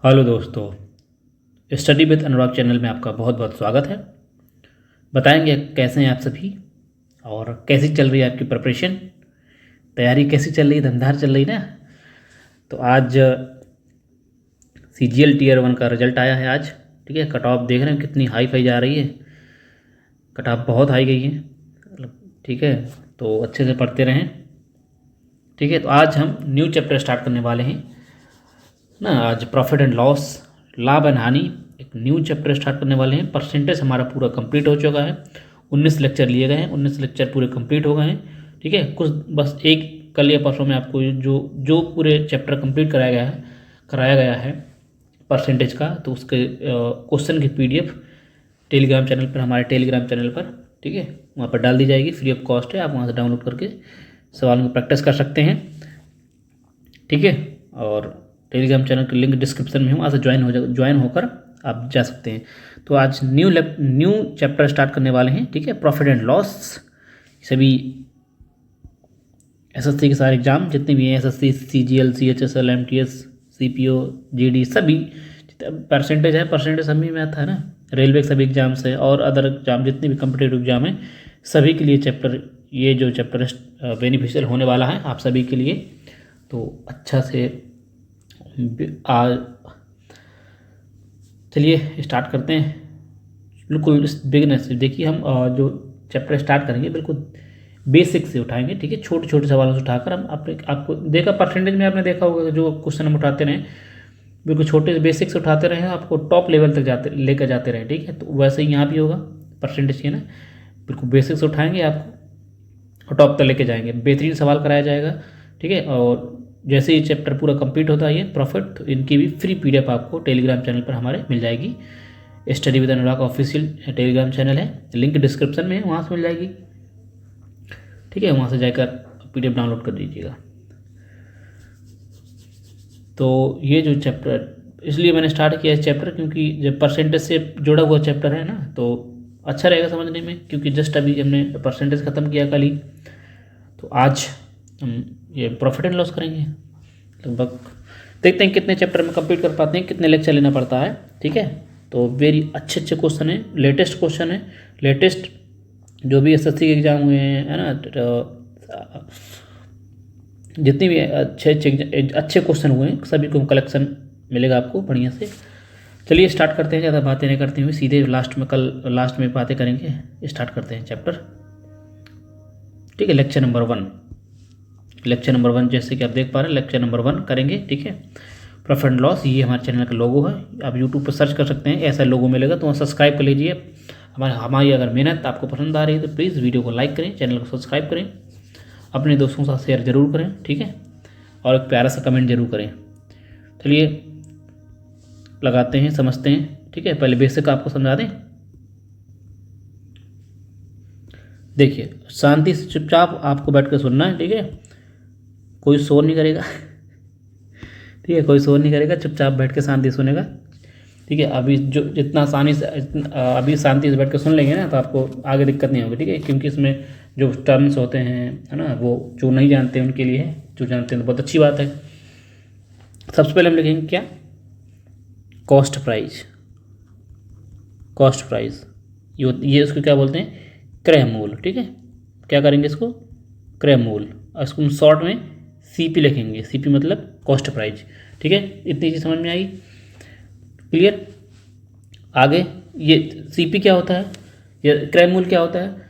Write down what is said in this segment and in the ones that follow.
Hello दोस्तों, study with Anurag channel में आपका बहुत बहुत स्वागत है। बताएंगे कैसे हैं आप सभी और कैसी चल रही है आपकी प्रिपरेशन, तैयारी कैसी चल रही है, धंधार चल रही ना। तो आज CGL Tier 1 का रिजल्ट आया है आज। ठीक है, कट ऑफ देख रहे हैं कितनी हाई फाई जा रही है, कट ऑफ बहुत हाई गई है। ठीक है, तो अच्छे से पढ़ते रहें। ठीक है, तो आज हम न्यू चैप्टर स्टार्ट करने वाले हैं ना। आज प्रॉफिट एंड लॉस, लाभ एंड हानि, एक न्यू चैप्टर स्टार्ट करने वाले हैं। परसेंटेज हमारा पूरा कंप्लीट हो चुका है, 19 लेक्चर लिए गए हैं, 19 लेक्चर पूरे कंप्लीट हो गए हैं। ठीक है, कुछ बस एक कल या परसों में आपको जो जो पूरे चैप्टर कंप्लीट कराया गया है परसेंटेज का, तो उसके क्वेश्चन की PDF टेलीग्राम चैनल पर, हमारे टेलीग्राम चैनल पर, ठीक है, वहाँ पर डाल दी जाएगी। फ्री ऑफ कॉस्ट है, आप वहाँ से डाउनलोड करके सवालों की प्रैक्टिस कर सकते हैं। ठीक है, और टेलीग्राम चैनल की लिंक डिस्क्रिप्शन में है, वहाँ से ज्वाइन होकर आप जा सकते हैं। तो आज न्यू चैप्टर स्टार्ट करने वाले हैं। ठीक है, प्रॉफिट एंड लॉस, सभी SSC के सारे एग्जाम जितने भी हैं, SSC, CGL, CHSL, MTS, CPO, GD, सभी परसेंटेज है, परसेंटेज सभी में आता है ना। रेलवे के सभी एग्जाम्स है और अदर एग्जाम जितने भी कम्पिटेटिव एग्जाम है, सभी के लिए चैप्टर, ये जो चैप्टर बेनिफिशियल होने वाला है आप सभी के लिए। तो अच्छा से चलिए स्टार्ट करते हैं। बिल्कुल इस बिगनर से देखिए, हम जो चैप्टर स्टार्ट करेंगे बिल्कुल बेसिक से उठाएंगे। ठीक है, छोटे छोटे सवालों से उठाकर हम आपको देखा परसेंटेज में, आपने देखा होगा जो क्वेश्चन हम उठाते रहें, बिल्कुल छोटे से बेसिक से उठाते रहें, आपको टॉप लेवल तक लेकर जाते रहें। ठीक है, तो वैसे ही यहाँ भी होगा परसेंटेज की ना, बिल्कुल बेसिक से उठाएंगे आपको और टॉप तक लेके जाएंगे, बेहतरीन सवाल कराया जाएगा। ठीक है, और जैसे ही चैप्टर पूरा कंप्लीट होता है ये प्रॉफिट, तो इनकी भी फ्री PDF आपको टेलीग्राम चैनल पर हमारे मिल जाएगी। Study with Anurag official Telegram channel है, लिंक डिस्क्रिप्शन में है, वहाँ से मिल जाएगी। ठीक है, वहाँ से जाकर PDF डाउनलोड कर दीजिएगा। तो ये जो चैप्टर, इसलिए मैंने स्टार्ट किया इस चैप्टर, क्योंकि जब परसेंटेज से जुड़ा हुआ चैप्टर है ना, तो अच्छा रहेगा समझने में, क्योंकि जस्ट अभी हमने परसेंटेज ख़त्म किया कल ही। तो आज हम ये प्रॉफिट एंड लॉस करेंगे। लगभग देखते हैं कितने चैप्टर में कंप्लीट कर पाते हैं, कितने लेक्चर लेना पड़ता है। ठीक है, तो वेरी अच्छे अच्छे क्वेश्चन है, लेटेस्ट क्वेश्चन है, लेटेस्ट जो भी SSC के एग्जाम हुए हैं, है ना, जितने भी अच्छे क्वेश्चन हुए हैं सभी को कलेक्शन मिलेगा आपको बढ़िया से। चलिए स्टार्ट करते हैं, ज़्यादा बातें नहीं करते हुए सीधे लास्ट में बातें करेंगे। स्टार्ट करते हैं चैप्टर। ठीक है, लेक्चर नंबर 1 जैसे कि आप देख पा रहे हैं, लेक्चर नंबर 1 करेंगे। ठीक है, प्रॉफिट एंड लॉस, ये हमारे चैनल का लोगो है, आप यूट्यूब पर सर्च कर सकते हैं, ऐसा लोगो मिलेगा, तो सब्सक्राइब कर लीजिए। हमारी अगर मेहनत आपको पसंद आ रही है तो प्लीज़ वीडियो को लाइक करें, चैनल को सब्सक्राइब करें, अपने दोस्तों के साथ शेयर जरूर करें। ठीक है, और एक प्यारा सा कमेंट जरूर करें। चलिए लगाते हैं, समझते हैं। ठीक है, पहले बेसिक आपको समझा दें। देखिए, शांति से चुपचाप आपको बैठ कर सुनना है। ठीक है, कोई शोर नहीं करेगा। ठीक है, कोई शोर नहीं करेगा, चुपचाप बैठ के शांति सुनेगा। ठीक है, अभी जो जितना आसानी से अभी शांति से बैठ के सुन लेंगे ना, तो आपको आगे दिक्कत नहीं होगी। ठीक है, क्योंकि इसमें जो टर्म्स होते हैं, है ना, वो जो नहीं जानते उनके लिए है, जो जानते हैं तो बहुत अच्छी बात है। सबसे पहले हम लिखेंगे क्या, कॉस्ट प्राइस। ये इसको क्या बोलते हैं, क्रय मूल। ठीक है, क्या करेंगे इसको, क्रय मूल, और इसको हम शॉर्ट में CP लिखेंगे। CP मतलब कॉस्ट प्राइस। ठीक है, इतनी चीज़ समझ में आई, क्लियर। आगे ये CP क्या होता है, ये क्रय मूल क्या होता है।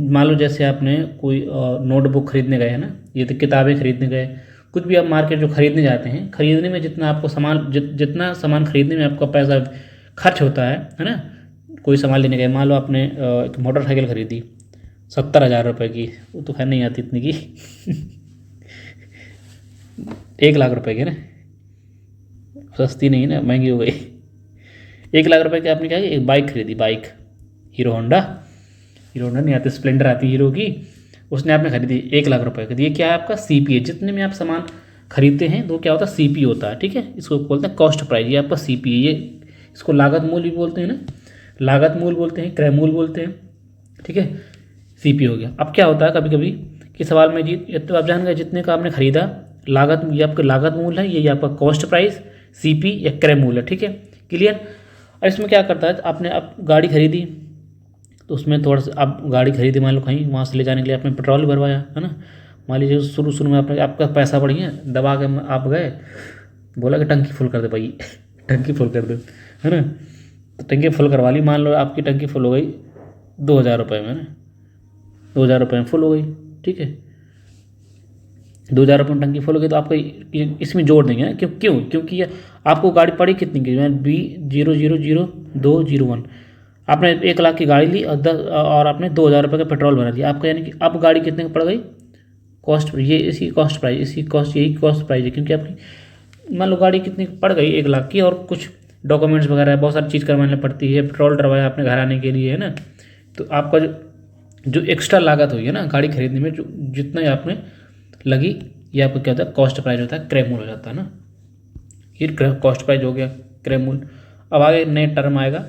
मान लो जैसे आपने कोई नोटबुक खरीदने गए है ना, ये तो किताबें खरीदने गए, कुछ भी आप मार्केट जो खरीदने जाते हैं, खरीदने में जितना आपको जितना सामान खरीदने में आपका पैसा खर्च होता है ना। कोई सामान लेने गए, मान लो आपने एक मोटरसाइकिल खरीदी 70,000 रुपये की, वो तो खैर नहीं आती इतनी की। 1 लाख रुपए की ना, सस्ती नहीं ना, महंगी हो गई। 1 लाख रुपए की आपने क्या, एक बाइक खरीदी, बाइक हीरो होंडा नहीं आती, स्प्लेंडर आती हीरो की, उसने आपने खरीदी 1 लाख रुपए की। ये क्या है, आपका CP है। जितने में आप सामान खरीदते हैं तो क्या होता है, CP होता है। ठीक है, इसको बोलते हैं कॉस्ट प्राइस, ये आपका CP है। ये इसको लागत मूल्य भी बोलते हैं ना, लागत मूल्य बोलते हैं, क्रय मूल्य बोलते हैं। ठीक है, CP हो गया। अब क्या होता है कभी कभी कि सवाल में तो आप जान गए जितने का आपने खरीदा, लागत, ये आपका लागत मूल्य है, ये आपका कॉस्ट प्राइस, सीपी या क्रय मूल्य। ठीक है, क्लियर। और इसमें क्या करता है, आपने अब गाड़ी खरीदी तो उसमें थोड़ा सा आप गाड़ी खरीदी, मान लो कहीं वहाँ से ले जाने के लिए आपने पेट्रोल भी भरवाया है ना। मान लीजिए शुरू शुरू में आपने आपका पैसा बढ़िया दबा के आप गए, बोला कि टंकी फुल कर दे भाई टंकी फुल कर दो, है ना। तो टंकी फुल करवा ली, मान लो आपकी टंकी फुल हो गई 2,000 रुपये में ना, 2,000 रुपये में फुल हो गई। ठीक है, 2,000 रुपये में टंकी फुल हो गई तो आपको इसमें जोड़ देंगे ना। क्योंकि ये आपको गाड़ी पड़ी कितनी की, B000201, आपने 1 लाख की गाड़ी ली और आपने 2,000 रुपये का पेट्रोल भरा दिया आपका, यानी कि अब गाड़ी कितने की पड़ गई, कॉस्ट, ये इसी कॉस्ट प्राइस, यही कॉस्ट प्राइस है। क्योंकि आपकी मान लो गाड़ी कितनी पड़ गई 1 लाख की, और कुछ डॉक्यूमेंट्स वगैरह बहुत सारी चीज़ करवाने पड़ती है, पेट्रोल डलवाया आपने घर आने के लिए, है ना। तो आपका जो एक्स्ट्रा लागत हुई है ना गाड़ी खरीदने में, जो जितना ही आपने लगी, ये आपको क्या होता है, कॉस्ट प्राइस होता है, क्रय मूल्य हो जाता है ना। ये कॉस्ट प्राइस हो गया, क्रय मूल्य। अब आगे नए टर्म आएगा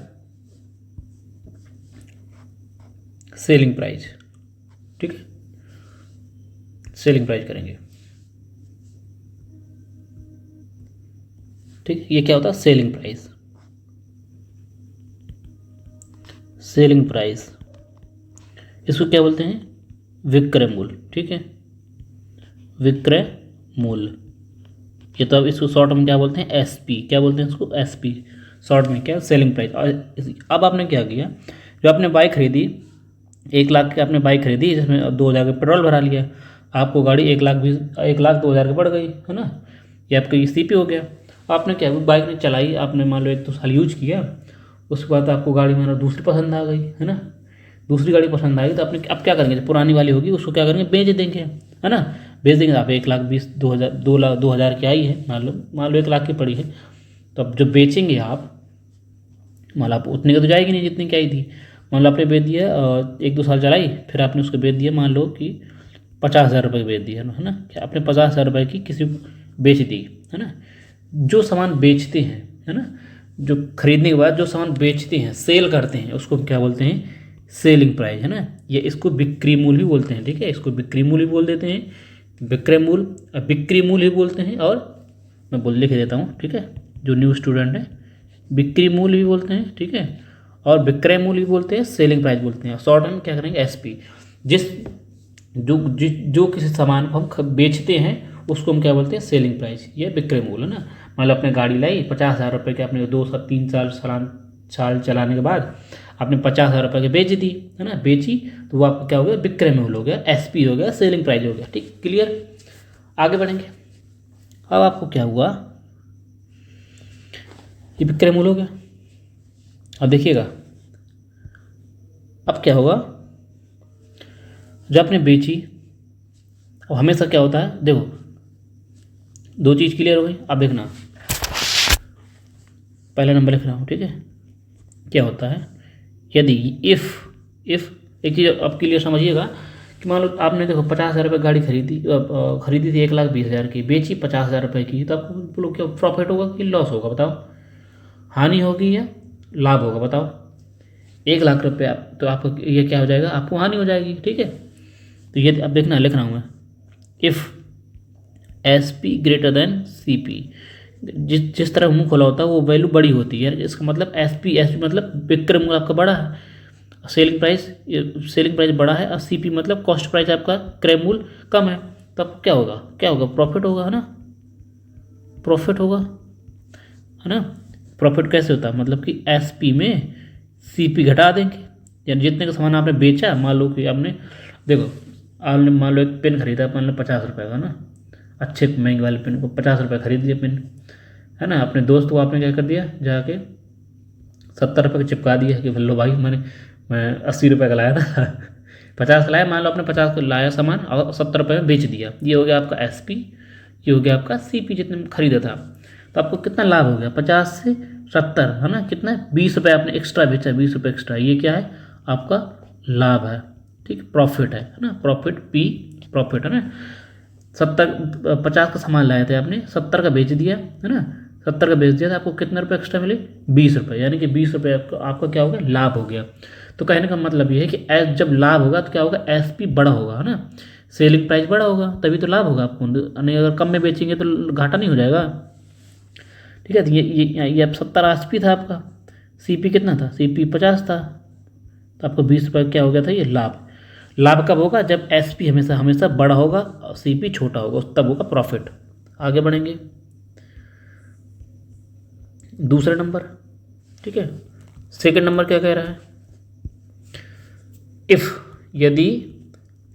सेलिंग प्राइस। ठीक है, सेलिंग प्राइस करेंगे। ठीक, ये क्या होता है, सेलिंग प्राइस। सेलिंग प्राइस इसको क्या बोलते हैं, विक्रय मूल्य। ठीक है, विक्रय मूल्य। ये तो अब इसको शॉर्ट में क्या बोलते हैं, एसपी। क्या बोलते हैं इसको, एसपी। शॉर्ट में क्या, सेलिंग प्राइस। और अब आपने क्या किया, जो आपने बाइक खरीदी 1 लाख की, आपने बाइक खरीदी जिसमें 2,000 का पेट्रोल भरा लिया, आपको गाड़ी 1,02,000 की पड़ गई, है ना। ये आपका ये सीपी हो गया। आपने क्या, बाइक ने चलाई, आपने मान लो 1-2 साल यूज किया, उसके बाद आपको गाड़ी में दूसरी पसंद आ गई, है ना। दूसरी गाड़ी पसंद आई तो आपने अब क्या करेंगे, जो पुरानी वाली होगी उसको क्या करेंगे, बेच देंगे, है ना। बेच देंगे, आप 1,20,000 की आई है, मान लो 1 लाख की पड़ी है, तो अब जब बेचेंगे आप, मान लो आप उतने की तो जाएगी नहीं जितनी की आई थी। मान लो आपने बेच दिया 1-2 साल चलाई, फिर आपने उसको बेच दिया, मान लो कि 50,000 रुपये की बेच दिया, है ना। क्या आपने 50,000 रुपये की किसी को बेच दी, है ना। जो सामान बेचते हैं, है ना, जो खरीदने के बाद जो सामान बेचते हैं, सेल करते हैं, उसको क्या बोलते हैं, सेलिंग प्राइस, है ना। ये इसको बिक्री मूल्य भी बोलते हैं। ठीक है, इसको बिक्री मूल्य भी बोल देते हैं, विक्रय मूल्य, बिक्री मूल्य भी बोलते हैं, और मैं लिख देता हूँ, ठीक है, जो न्यू स्टूडेंट है, बिक्री मूल्य भी बोलते हैं, ठीक है, और विक्रय मूल्य भी बोलते हैं, सेलिंग प्राइस बोलते हैं। शॉर्ट में क्या करेंगे, एसपी। जो किसी सामान को हम बेचते हैं उसको हम क्या बोलते हैं, सेलिंग प्राइस, ये विक्रय मूल्य, है ना। मान लो आपने गाड़ी लाई 50,000 रुपये की, आपने 2-3 साल चलाने के बाद आपने 50,000 रुपये की बेच दी, है ना, बेची, तो वो आपका क्या हो गया, विक्रय मूल्य हो गया, एसपी हो गया, सेलिंग प्राइस हो गया। ठीक, क्लियर। आगे बढ़ेंगे। अब आपको क्या हुआ, ये विक्रय मूल्य हो गया। अब देखिएगा अब क्या होगा, जो आपने बेची, अब हमेशा क्या होता है, देखो 2 चीज़ क्लियर हो गई। अब देखना, पहला नंबर लिख रहा हूँ, ठीक है। क्या होता है, यदि इफ़ एक चीज़ अब क्लियर समझिएगा कि मान लो आपने देखो 50,000 रुपये गाड़ी खरीदी थी 1,20,000 की, बेची 50,000 रुपये की, तो आपको बोलो क्या प्रॉफिट होगा कि लॉस होगा, बताओ, हानि होगी या लाभ होगा, बताओ। 1,00,000 रुपये तो आपको ये क्या हो जाएगा, आपको हानि हो जाएगी। ठीक है, तो ये अब देखना, लिख रहा हूँ मैं, if SP greater than CP, जिस तरह मुंह खोला होता है वो वैल्यू बड़ी होती है, इसका मतलब SP मतलब विक्रय मूल्य आपका बड़ा है, सेलिंग प्राइस बड़ा है, और CP मतलब कॉस्ट प्राइस आपका क्रय मूल्य कम है, तो आपको क्या होगा, प्रॉफिट होगा, है ना, प्रॉफिट होगा, है ना। प्रॉफिट कैसे होता है, मतलब कि SP में CP घटा देंगे, यानी जितने का सामान आपने बेचा, मान लो कि आपने देखो, आपने मान लो एक पेन खरीदा, मान लो 50 रुपये का ना, अच्छे महंगे वाले पेन को 50 रुपये खरीद लिया पेन, है ना। अपने दोस्त को आपने क्या कर दिया, जाके 70 रुपये का चिपका दिया कि लो भाई मैं 80 रुपये का लाया था 50 का लाया, मान लो आपने 50 का लाया सामान और 70 रुपये में बेच दिया, ये हो गया आपका SP, ये हो गया आपका CP जितने में खरीदा था। तो आपको कितना लाभ हो गया, 50 से 70, है ना, कितना, 20 रुपये आपने एक्स्ट्रा बेचा, 20 रुपये एक्स्ट्रा, ये क्या है, आपका लाभ है। ठीक, प्रॉफिट है ना, प्रॉफिट है ना। 50 का सामान लाए थे आपने, 70 का बेच दिया, है ना, 70 का बेच दिया था, आपको कितने रुपये एक्स्ट्रा मिले, 20 रुपये, यानी कि 20 रुपये आपका क्या हो गया, लाभ हो गया। तो कहने का मतलब ये है कि जब लाभ होगा तो क्या होगा, SP बड़ा होगा, है ना, सेलिंग प्राइस बड़ा होगा, तभी तो लाभ होगा आपको, नहीं अगर कम में बेचेंगे तो घाटा नहीं हो जाएगा। ठीक है। तो ये अब 70 एसपी था आपका, सीपी कितना था, सीपी 50 था, तो आपको 20 रुपये क्या हो गया था ये लाभ। लाभ कब होगा, जब एसपी हमेशा हमेशा बड़ा होगा और सीपी छोटा होगा, तब होगा प्रॉफिट। आगे बढ़ेंगे दूसरे नंबर, ठीक है। सेकंड नंबर क्या कह रहा है, इफ़ यदि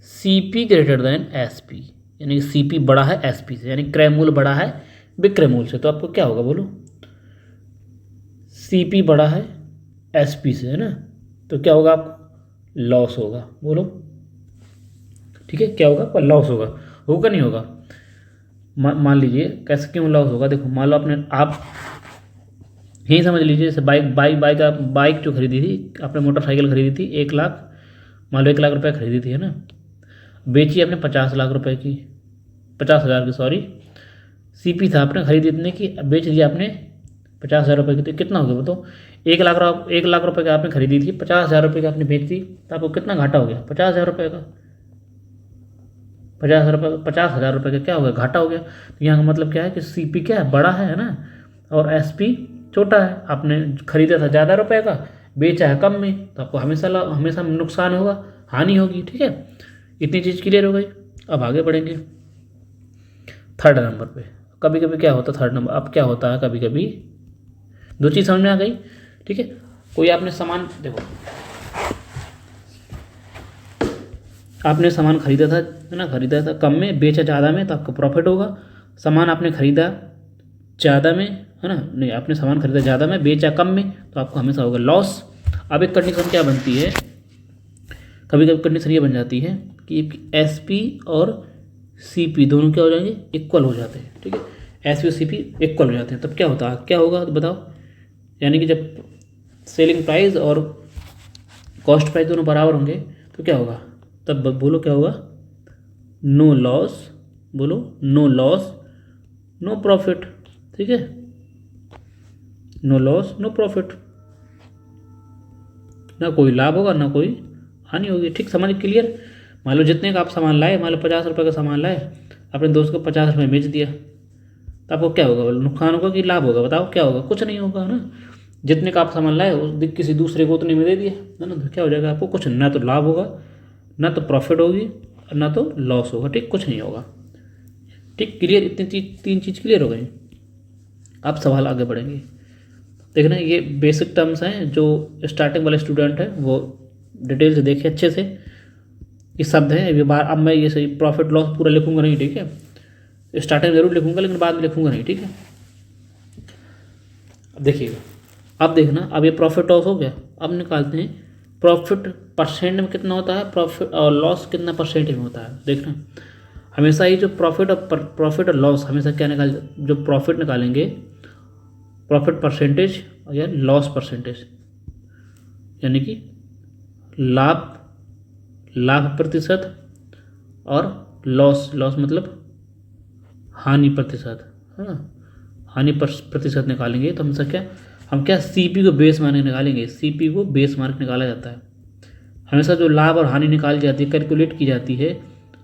सीपी ग्रेटर देन एसपी, यानी कि सीपी बड़ा है एसपी से, यानी क्रय मूल्य बड़ा है विक्रय मूल्य से, तो आपको क्या होगा बोलो, सीपी बड़ा है एसपी से, है ना, तो क्या होगा आपको लॉस होगा, बोलो, ठीक है। क्या होगा आपका लॉस होगा नहीं होगा। मान लीजिए कैसे, क्यों लॉस होगा, देखो मान लो आप यही समझ लीजिए, जैसे बाइक जो खरीदी थी आपने, मोटरसाइकिल खरीदी थी 1 लाख, मान लो 1 लाख रुपए खरीदी थी, है ना, बेची आपने 50 लाख रुपए की, 50,000 की, सॉरी, सीपी था आपने खरीदी इतने की, बेच दिया आपने 50,000 रुपये की, तो कितना हो गया बताओ, 1 लाख रुपए का आपने खरीदी थी, 50,000 रुपये की आपने बेच दी, तो आपको कितना घाटा हो गया, 50,000 रुपये का, 50,000 रुपये का क्या हो गया, घाटा हो गया। तो यहाँ का मतलब क्या है कि सीपी क्या है, बड़ा है ना, और एसपी छोटा है। आपने खरीदा था ज़्यादा रुपए का, बेचा है कम में, तो आपको हमेशा नुकसान होगा, हानि होगी, ठीक है। इतनी चीज़ क्लियर हो गई। अब आगे बढ़ेंगे थर्ड नंबर पे। कभी कभी क्या होता है थर्ड नंबर, अब क्या होता है कभी कभी, दो चीज़ समझ में आ गई, ठीक है। कोई आपने सामान, देखो आपने सामान खरीदा था, है ना, खरीदा था कम में, बेचा ज़्यादा में, तो आपको प्रॉफिट होगा। सामान आपने खरीदा ज़्यादा में, है ना, नहीं, आपने सामान खरीदा ज़्यादा में, बेचा कम में, तो आपको हमेशा होगा लॉस। अब एक कंडीशन क्या बनती है, कभी कभी कंडीशन ये बन जाती है कि एसपी और सीपी दोनों क्या हो जाएंगे, इक्वल हो जाते हैं, ठीक है। एसपी और सीपी इक्वल हो जाते हैं, तब क्या होता है, क्या होगा तो बताओ, यानी कि जब सेलिंग प्राइस और कॉस्ट प्राइस दोनों बराबर होंगे तो क्या होगा, तब बोलो क्या होगा, नो लॉस, बोलो नो लॉस नो प्रॉफिट, ठीक है, नो लॉस नो प्रॉफिट, ना कोई लाभ होगा ना कोई हानि होगी, ठीक, समझ क्लियर। मान लो जितने का आप सामान लाए, मान लो 50 रुपये का सामान लाए, अपने दोस्त को 50 रुपये में बेच दिया, तो आपको क्या होगा, नुकसान होगा कि लाभ होगा, बताओ क्या होगा, कुछ नहीं होगा ना। जितने का आप सामान लाए उस किसी दूसरे को उतने में दे दिया, है ना, तो क्या हो जाएगा आपको, कुछ ना तो लाभ होगा ना तो प्रॉफिट होगी और ना तो लॉस होगा, ठीक, कुछ नहीं होगा, ठीक, क्लियर। इतनी तीन चीज़ क्लियर हो गई। अब सवाल आगे बढ़ेंगे, देखना ये बेसिक टर्म्स हैं, जो स्टार्टिंग वाले स्टूडेंट हैं वो डिटेल से देखें अच्छे से, ये शब्द हैं ये बार, अब मैं ये सही प्रॉफिट लॉस पूरा लिखूंगा नहीं, ठीक है, स्टार्टिंग जरूर लिखूंगा लेकिन बाद में लिखूंगा नहीं, ठीक है। अब देखिएगा, अब देखना, अब ये प्रॉफिट लॉस हो गया, अब निकालते हैं प्रॉफिट परसेंट में कितना होता है, प्रॉफिट और लॉस कितना परसेंटेज में होता है। देखना हमेशा ही जो प्रॉफिट और लॉस हमेशा क्या जो प्रॉफिट निकालेंगे, प्रॉफिट परसेंटेज या लॉस परसेंटेज, यानी कि लाभ प्रतिशत और लॉस मतलब हानि प्रतिशत, है ना, हानि प्रतिशत निकालेंगे, तो हम क्या सीपी को बेस मार्क निकालेंगे, सीपी को बेस मार्क निकाला जाता है। हमेशा जो लाभ और हानि निकाली जाती है, कैलकुलेट की जाती है,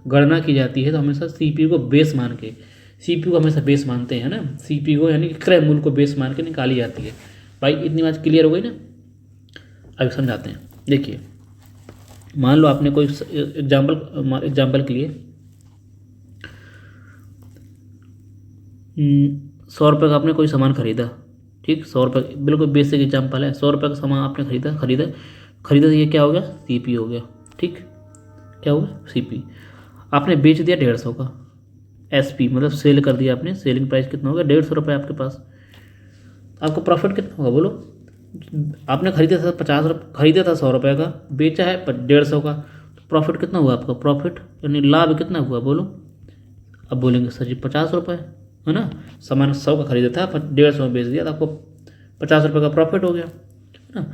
गणना की जाती है, तो हमेशा सीपी को बेस मान के, सीपी को हमेशा बेस मानते हैं ना, सीपी को यानी कि क्रय मूल्य को बेस मान के निकाली जाती है। भाई इतनी बात क्लियर हो गई ना, अभी समझाते हैं। देखिए मान लो आपने कोई एग्जाम्पल के लिए 100 रुपये का आपने कोई सामान खरीदा, ठीक, 100 रुपये, बिल्कुल बेसिक एग्जाम्पल है, 100 रुपये का सामान आपने खरीदा तो ये क्या हो गया, सीपी हो गया, ठीक, क्या हो गया सीपी। आपने बेच दिया 150 का, एसपी मतलब सेल कर दिया आपने, सेलिंग प्राइस कितना हो गया, 150 रुपये आपके पास, आपको प्रॉफिट कितना होगा बोलो। आपने खरीदा था 100 रुपये का, बेचा है 150 का, तो प्रॉफिट कितना हुआ आपका, प्रॉफिट यानी लाभ कितना हुआ बोलो। अब बोलेंगे सर जी 50 रुपये, है ना, सामान 100 का खरीदा था 150 में बेच दिया, तो आपको 50 रुपये का प्रॉफिट हो गया, है ना।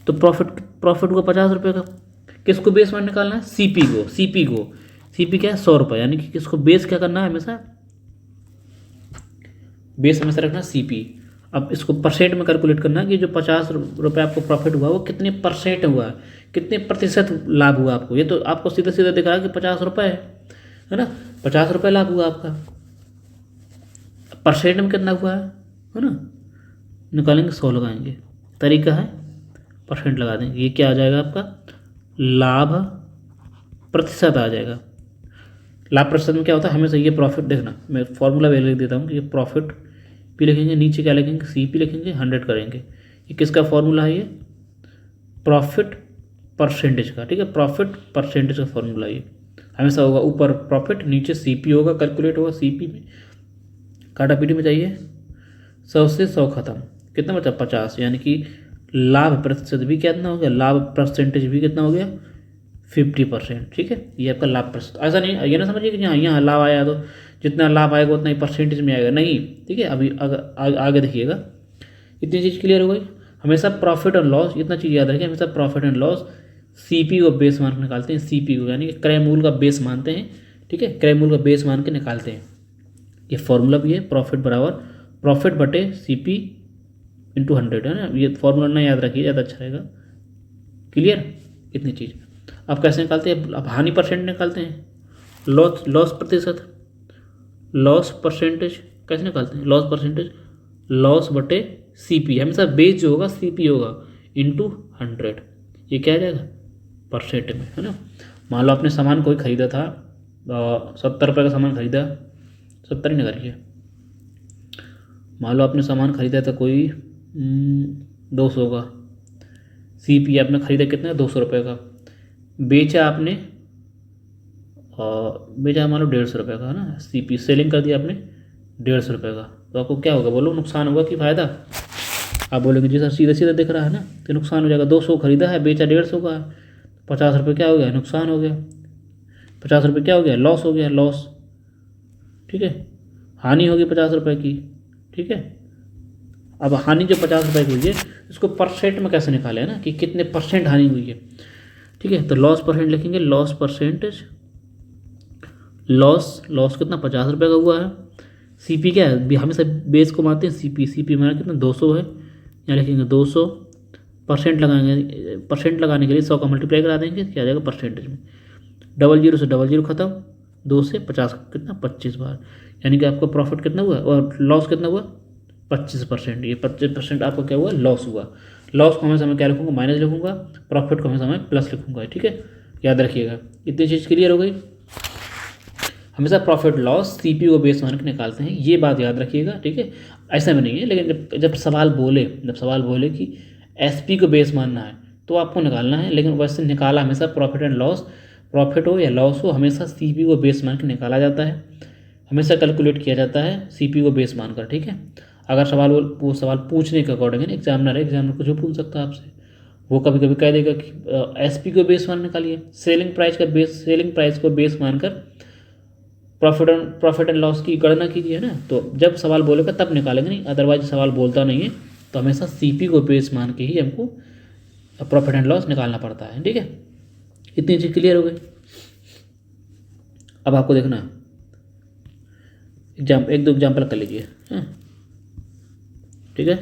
तो प्रॉफिट को 50 रुपये का किसको बेस मान निकालना है, सीपी क्या है 100 रुपये, यानी कि किसको बेस क्या करना है, हमेशा बेस हमेशा रखना सीपी। अब इसको परसेंट में कैलकुलेट करना है कि जो 50 रुपये आपको प्रॉफिट हुआ वो कितने परसेंट हुआ है, कितने प्रतिशत लाभ हुआ आपको। ये तो आपको सीधा सीधा दिख रहा है कि 50 रुपये है ना, 50 रुपये लाभ हुआ आपका, परसेंट में कितना हुआ है है ना, निकालेंगे 100 लगाएंगे। तरीका है परसेंट लगा देंगे, ये क्या आ जाएगा आपका लाभ प्रतिशत आ जाएगा। लाभ प्रतिशत में क्या होता है, हमेशा ये प्रॉफिट देखना, मैं फॉर्मूला भी लिख देता हूँ कि ये प्रॉफिट पी लिखेंगे, नीचे क्या लिखेंगे सी पी लिखेंगे, 100 करेंगे। ये किसका फॉर्मूला है, ये प्रॉफिट परसेंटेज का, ठीक है, प्रॉफिट परसेंटेज का फॉर्मूला ये हमेशा होगा, ऊपर प्रॉफिट नीचे सी पी होगा, कैलकुलेट होगा सी पी में, काटा पीटी में चाहिए 100 से 100 खत्म, कितना बचा 50, यानी कि लाभ प्रतिशत भी कितना हो गया, लाभ परसेंटेज भी कितना हो गया 50%, ठीक है, ये आपका लाभ प्रतिशत। ऐसा नहीं ये ना समझिए कि यहाँ लाभ आया तो जितना लाभ आएगा उतना ही परसेंटेज में आएगा, नहीं, ठीक है। अभी आगे देखिएगा, इतनी चीज़ क्लियर हो गई। हमेशा प्रॉफिट और लॉस, इतना चीज़ याद रखिए, हमेशा प्रॉफिट एंड लॉस सीपी को बेस मान के निकालते हैं, सीपी को यानी कि क्रय मूल्य का बेस मानते हैं, ठीक है, क्रय मूल्य का बेस मान के निकालते हैं। ये फॉर्मूला भी है, प्रॉफिट बराबर प्रॉफिट बटे सीपी इंटू 100, है ना, ये फॉर्मूला ना याद रखिए, ज़्यादा अच्छा रहेगा। क्लियर, इतनी चीज़। अब कैसे निकालते हैं, अब हानि परसेंट निकालते हैं, लॉस प्रतिशत, लॉस परसेंटेज कैसे निकालते हैं, लॉस परसेंटेज लॉस बटे सीपी, हमेशा बेस जो होगा सीपी होगा इंटू 100, ये क्या आ जाएगा परसेंट में, है ना। मान लो आपने सामान कोई खरीदा था 70 रुपये का सामान खरीदा, 70 ही ना करिए, मान लो आपने सामान खरीदा था कोई 200 का, सीपी आपने खरीदा कितना 200 रुपये का, बेचा आपने बेचा मान लो 150 रुपये का, है ना, सीपी सेलिंग कर दिया आपने 150 रुपये का, तो आपको क्या होगा बोलो, नुकसान होगा कि फ़ायदा। आप बोलेंगे जी सर सीधा सीधा दिख रहा है ना, तो नुकसान हो जाएगा, 200 खरीदा है बेचा 150 का है, 50 रुपये क्या हो गया नुकसान हो गया, 50 रुपये क्या हो गया लॉस हो गया, लॉस, ठीक है, हानि होगी 50 रुपये की, ठीक है। अब हानि जो 50 रुपये की हुई है इसको परसेंट में कैसे निकाले, है ना, कि कितने परसेंट हानि हुई है, ठीक है। तो लॉस परसेंट लिखेंगे, लॉस परसेंटेज, लॉस कितना 50 रुपये का हुआ है, सीपी क्या है, हमेशा बेस को मानते हैं सीपी, सीपी हमारा कितना 200 है, यहाँ लिखेंगे 200, परसेंट लगाएंगे, परसेंट लगाने के लिए 100 का मल्टीप्लाई करा देंगे, क्या आ जाएगा परसेंटेज में, 00 से 00 खत्म, 2 से 50 कितना 25 बार, यानी कि आपका प्रॉफिट कितना हुआ और लॉस कितना हुआ 25%, ये 25% आपका क्या हुआ लॉस हुआ। लॉस को हमेशा मैं क्या लिखूँगा माइनस लिखूँगा, प्रॉफिट को हमेशा मैं प्लस लिखूँगा, ठीक है, याद रखिएगा। इतनी चीज़ क्लियर हो गई। हमेशा प्रॉफिट लॉस सीपी को बेस मान के निकालते हैं, ये बात याद रखिएगा, ठीक है। ऐसा भी नहीं है, लेकिन जब सवाल बोले कि एसपी को बेस मानना है तो आपको निकालना है, लेकिन वैसे निकाला हमेशा प्रॉफिट एंड लॉस, प्रॉफिट हो या लॉस हो, हमेशा सीपी को बेस मान के निकाला जाता है, हमेशा कैलकुलेट किया जाता है सीपी को बेस मानकर, ठीक है। अगर वो सवाल पूछने के अकॉर्डिंग है, एग्जामिनर कुछ भी पूछ सकता है आपसे, वो कभी कभी कह देगा कि एसपी को बेस मान निकालिए, सेलिंग प्राइस को बेस मानकर प्रॉफिट एंड लॉस की गणना कीजिए, है ना। तो जब सवाल बोलेगा तब निकालेंगे, नहीं अदरवाइज सवाल बोलता नहीं है, तो हमेशा सीपी को बेस मान के ही हमको प्रॉफिट एंड लॉस निकालना पड़ता है, ठीक है। इतनी चीज़ क्लियर हो गई। अब आपको देखना एक दो एग्जाम्पल कर लीजिए, ठीक है।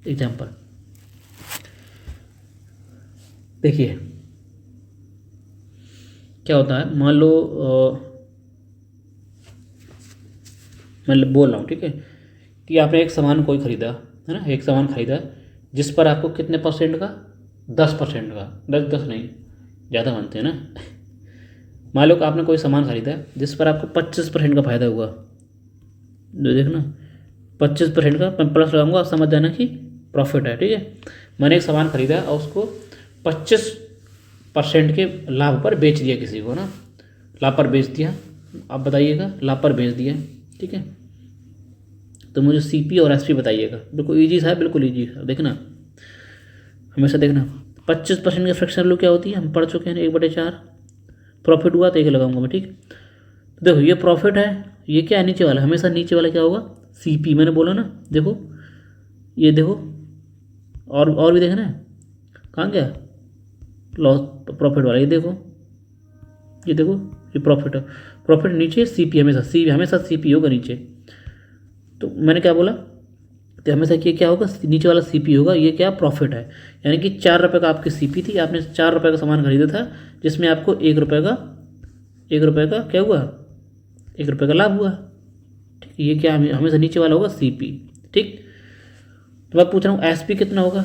एग्जाम्पल देखिए क्या होता है, मान लो मैं बोल रहा हूँ, ठीक है, कि आपने एक सामान कोई खरीदा, है ना, एक सामान खरीदा जिस पर आपको कितने परसेंट का 10% का, 10 नहीं ज़्यादा मानते हैं ना मान लो कि आपने कोई सामान खरीदा जिस पर आपको 25% का फ़ायदा हुआ, जो देखना 25% का मैं प्लस लगाऊंगा, आप समझ जाना कि प्रॉफिट है, ठीक है। मैंने एक सामान खरीदा और उसको 25% के लाभ पर बेच दिया किसी को ना, लाभ पर बेच दिया, आप बताइएगा लाभ पर बेच दिया, ठीक है। तो मुझे सीपी और एसपी बताइएगा, बिल्कुल ईजी है, बिल्कुल ईजी है, देखना हमेशा देखना। 25% की फ्रैक्शन वैल्यू क्या होती है हम पढ़ चुके हैं, 1/4 प्रॉफिट हुआ तो 1 लगाऊंगा मैं, ठीक। तो देखो ये प्रॉफिट है, ये क्या है नीचे वाला, हमेशा नीचे वाला क्या होगा सीपी, मैंने बोला ना, देखो ये देखो और भी देखना है, कहाँ गया लॉस प्रॉफिट वाला, ये देखो ये प्रॉफिट है, प्रॉफिट नीचे सीपी, हमेशा सीपी होगा नीचे। तो मैंने क्या बोला, तो हमेशा ये क्या होगा नीचे वाला सीपी होगा, ये क्या प्रॉफिट है, यानी कि 4 रुपये का आपकी सीपी थी, आपने 4 रुपये का सामान खरीदा था जिसमें आपको 1 रुपये का क्या हुआ 1 रुपये का लाभ हुआ, ठीक है। ये क्या हमेशा नीचे वाला होगा सीपी, ठीक। तो मैं पूछ रहा हूँ एस पी कितना होगा,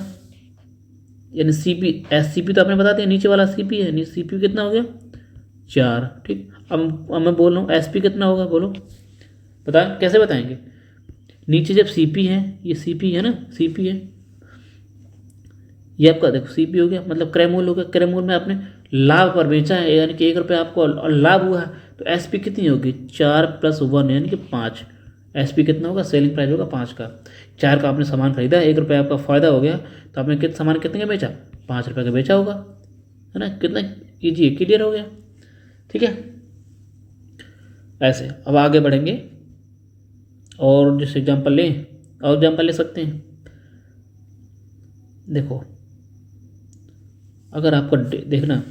यानी C P, S C P तो आपने बता दिया नीचे वाला सी पी है, यानी सी पी कितना हो गया 4, ठीक। अब मैं बोल रहा हूँ एस पी कितना होगा, बोलो बता, कैसे बताएंगे। नीचे जब सी पी है, ये सी पी है ना, सी पी है, ये आपका देखो सी पी हो गया, मतलब क्रैमोल हो गया। क्रैमोल में आपने लाभ पर बेचा है, यानी कि 1 रुपये आपको लाभ हुआ है, तो एस पी कितनी होगी 4 + 1 यानी कि 5। एस पी कितना होगा, सेलिंग प्राइस होगा 5 का। 4 का आपने सामान खरीदा, 1 रुपये आपका फ़ायदा हो गया, तो आपने सामान कितने का बेचा, 5 रुपये का बेचा होगा, है ना। कितना ईजी, क्लियर हो गया, ठीक है। ऐसे अब आगे बढ़ेंगे और जैसे एग्जाम्पल लें, और एग्जाम्पल ले सकते हैं। देखो अगर आपको देखना,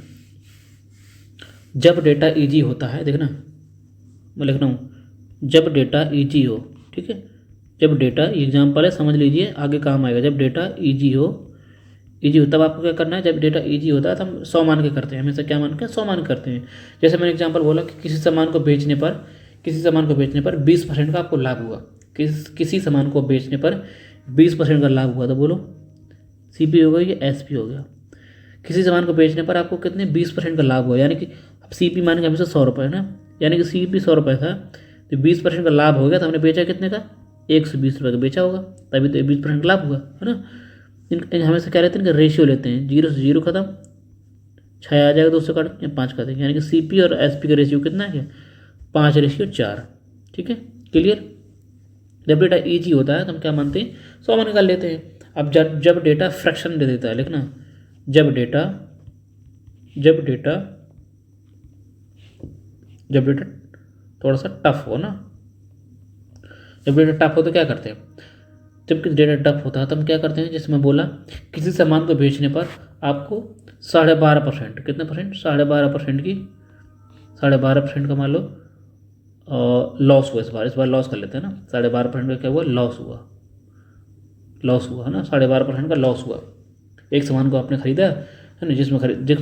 जब डेटा ईजी होता है, देखना मैं लिख रहा हूँ, जब डेटा ईजी हो, ठीक है। जब डेटा, एग्जाम्पल है समझ लीजिए, आगे काम आएगा। जब डेटा ईजी हो, ईजी हो तब आपको क्या करना है, जब डेटा ईजी होता है तो हम 100 मान के करते हैं, हमेशा क्या मान के, 100 मान करते हैं। जैसे मैंने एग्जाम्पल बोला कि किसी सामान को बेचने पर 20% का आपको लाभ हुआ, किसी सामान को बेचने पर 20% का लाभ हुआ, तो बोलो सी पी हो गया या एस पी हो गया। किसी सामान को बेचने पर आपको कितने 20% का लाभ हुआ, यानी कि अब सी पी मान के हमेशा 100 रुपये है ना, यानी कि सी पी 100 रुपये था, तो 20% का लाभ हो गया, तो हमने बेचा कितने का, 120 रुपये का बेचा होगा, तभी तो 20% का लाभ हुआ, है ना। हमेशा क्या लेते हैं, इनका रेशियो लेते हैं, 0 से 0 खत्म, 6 आ जाएगा, 2 से काट या 5 काटेंगे, यानी कि सी पी और एस पी का रेशियो कितना है, 5:4, ठीक है, क्लियर। जब डेटा ईजी होता है तो हम क्या मानते हैं, 100 मान निकाल लेते हैं। अब जब डेटा फ्रैक्शन दे देता है, लिखना, जब डेटा थोड़ा सा टफ हो ना, जब डेटा टफ हो तो क्या करते हैं, जब डेटा टफ होता है तो हम क्या करते हैं, जैसे मैं बोला, किसी सामान को बेचने पर आपको 12.5%, कितने परसेंट, 12.5% की, 12.5% का मान लो लॉस हुआ, इस बार लॉस कर लेते हैं ना, 12.5% का क्या हुआ, लॉस हुआ है ना, 12.5% का लॉस हुआ। एक सामान को आपने खरीदा है ना,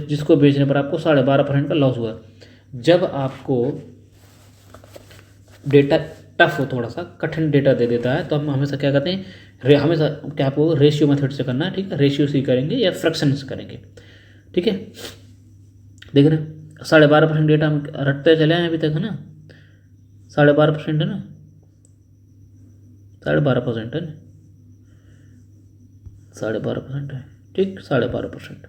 जिसको बेचने पर आपको 12.5% का लॉस हुआ। जब आपको डेटा टफ हो, थोड़ा सा कठिन डेटा दे देता है, तो हम हमेशा क्या करते हैं, हमेशा क्या आपको रेशियो मेथड से करना है, ठीक है, रेशियो से करेंगे या फ्रैक्शन से करेंगे, ठीक है। देख रहे हैं 12.5% डेटा हम रटते चले आए अभी तक, है ना, 12.5% है ना, 12.5% है ना, 12.5% है, ठीक, 12.5%।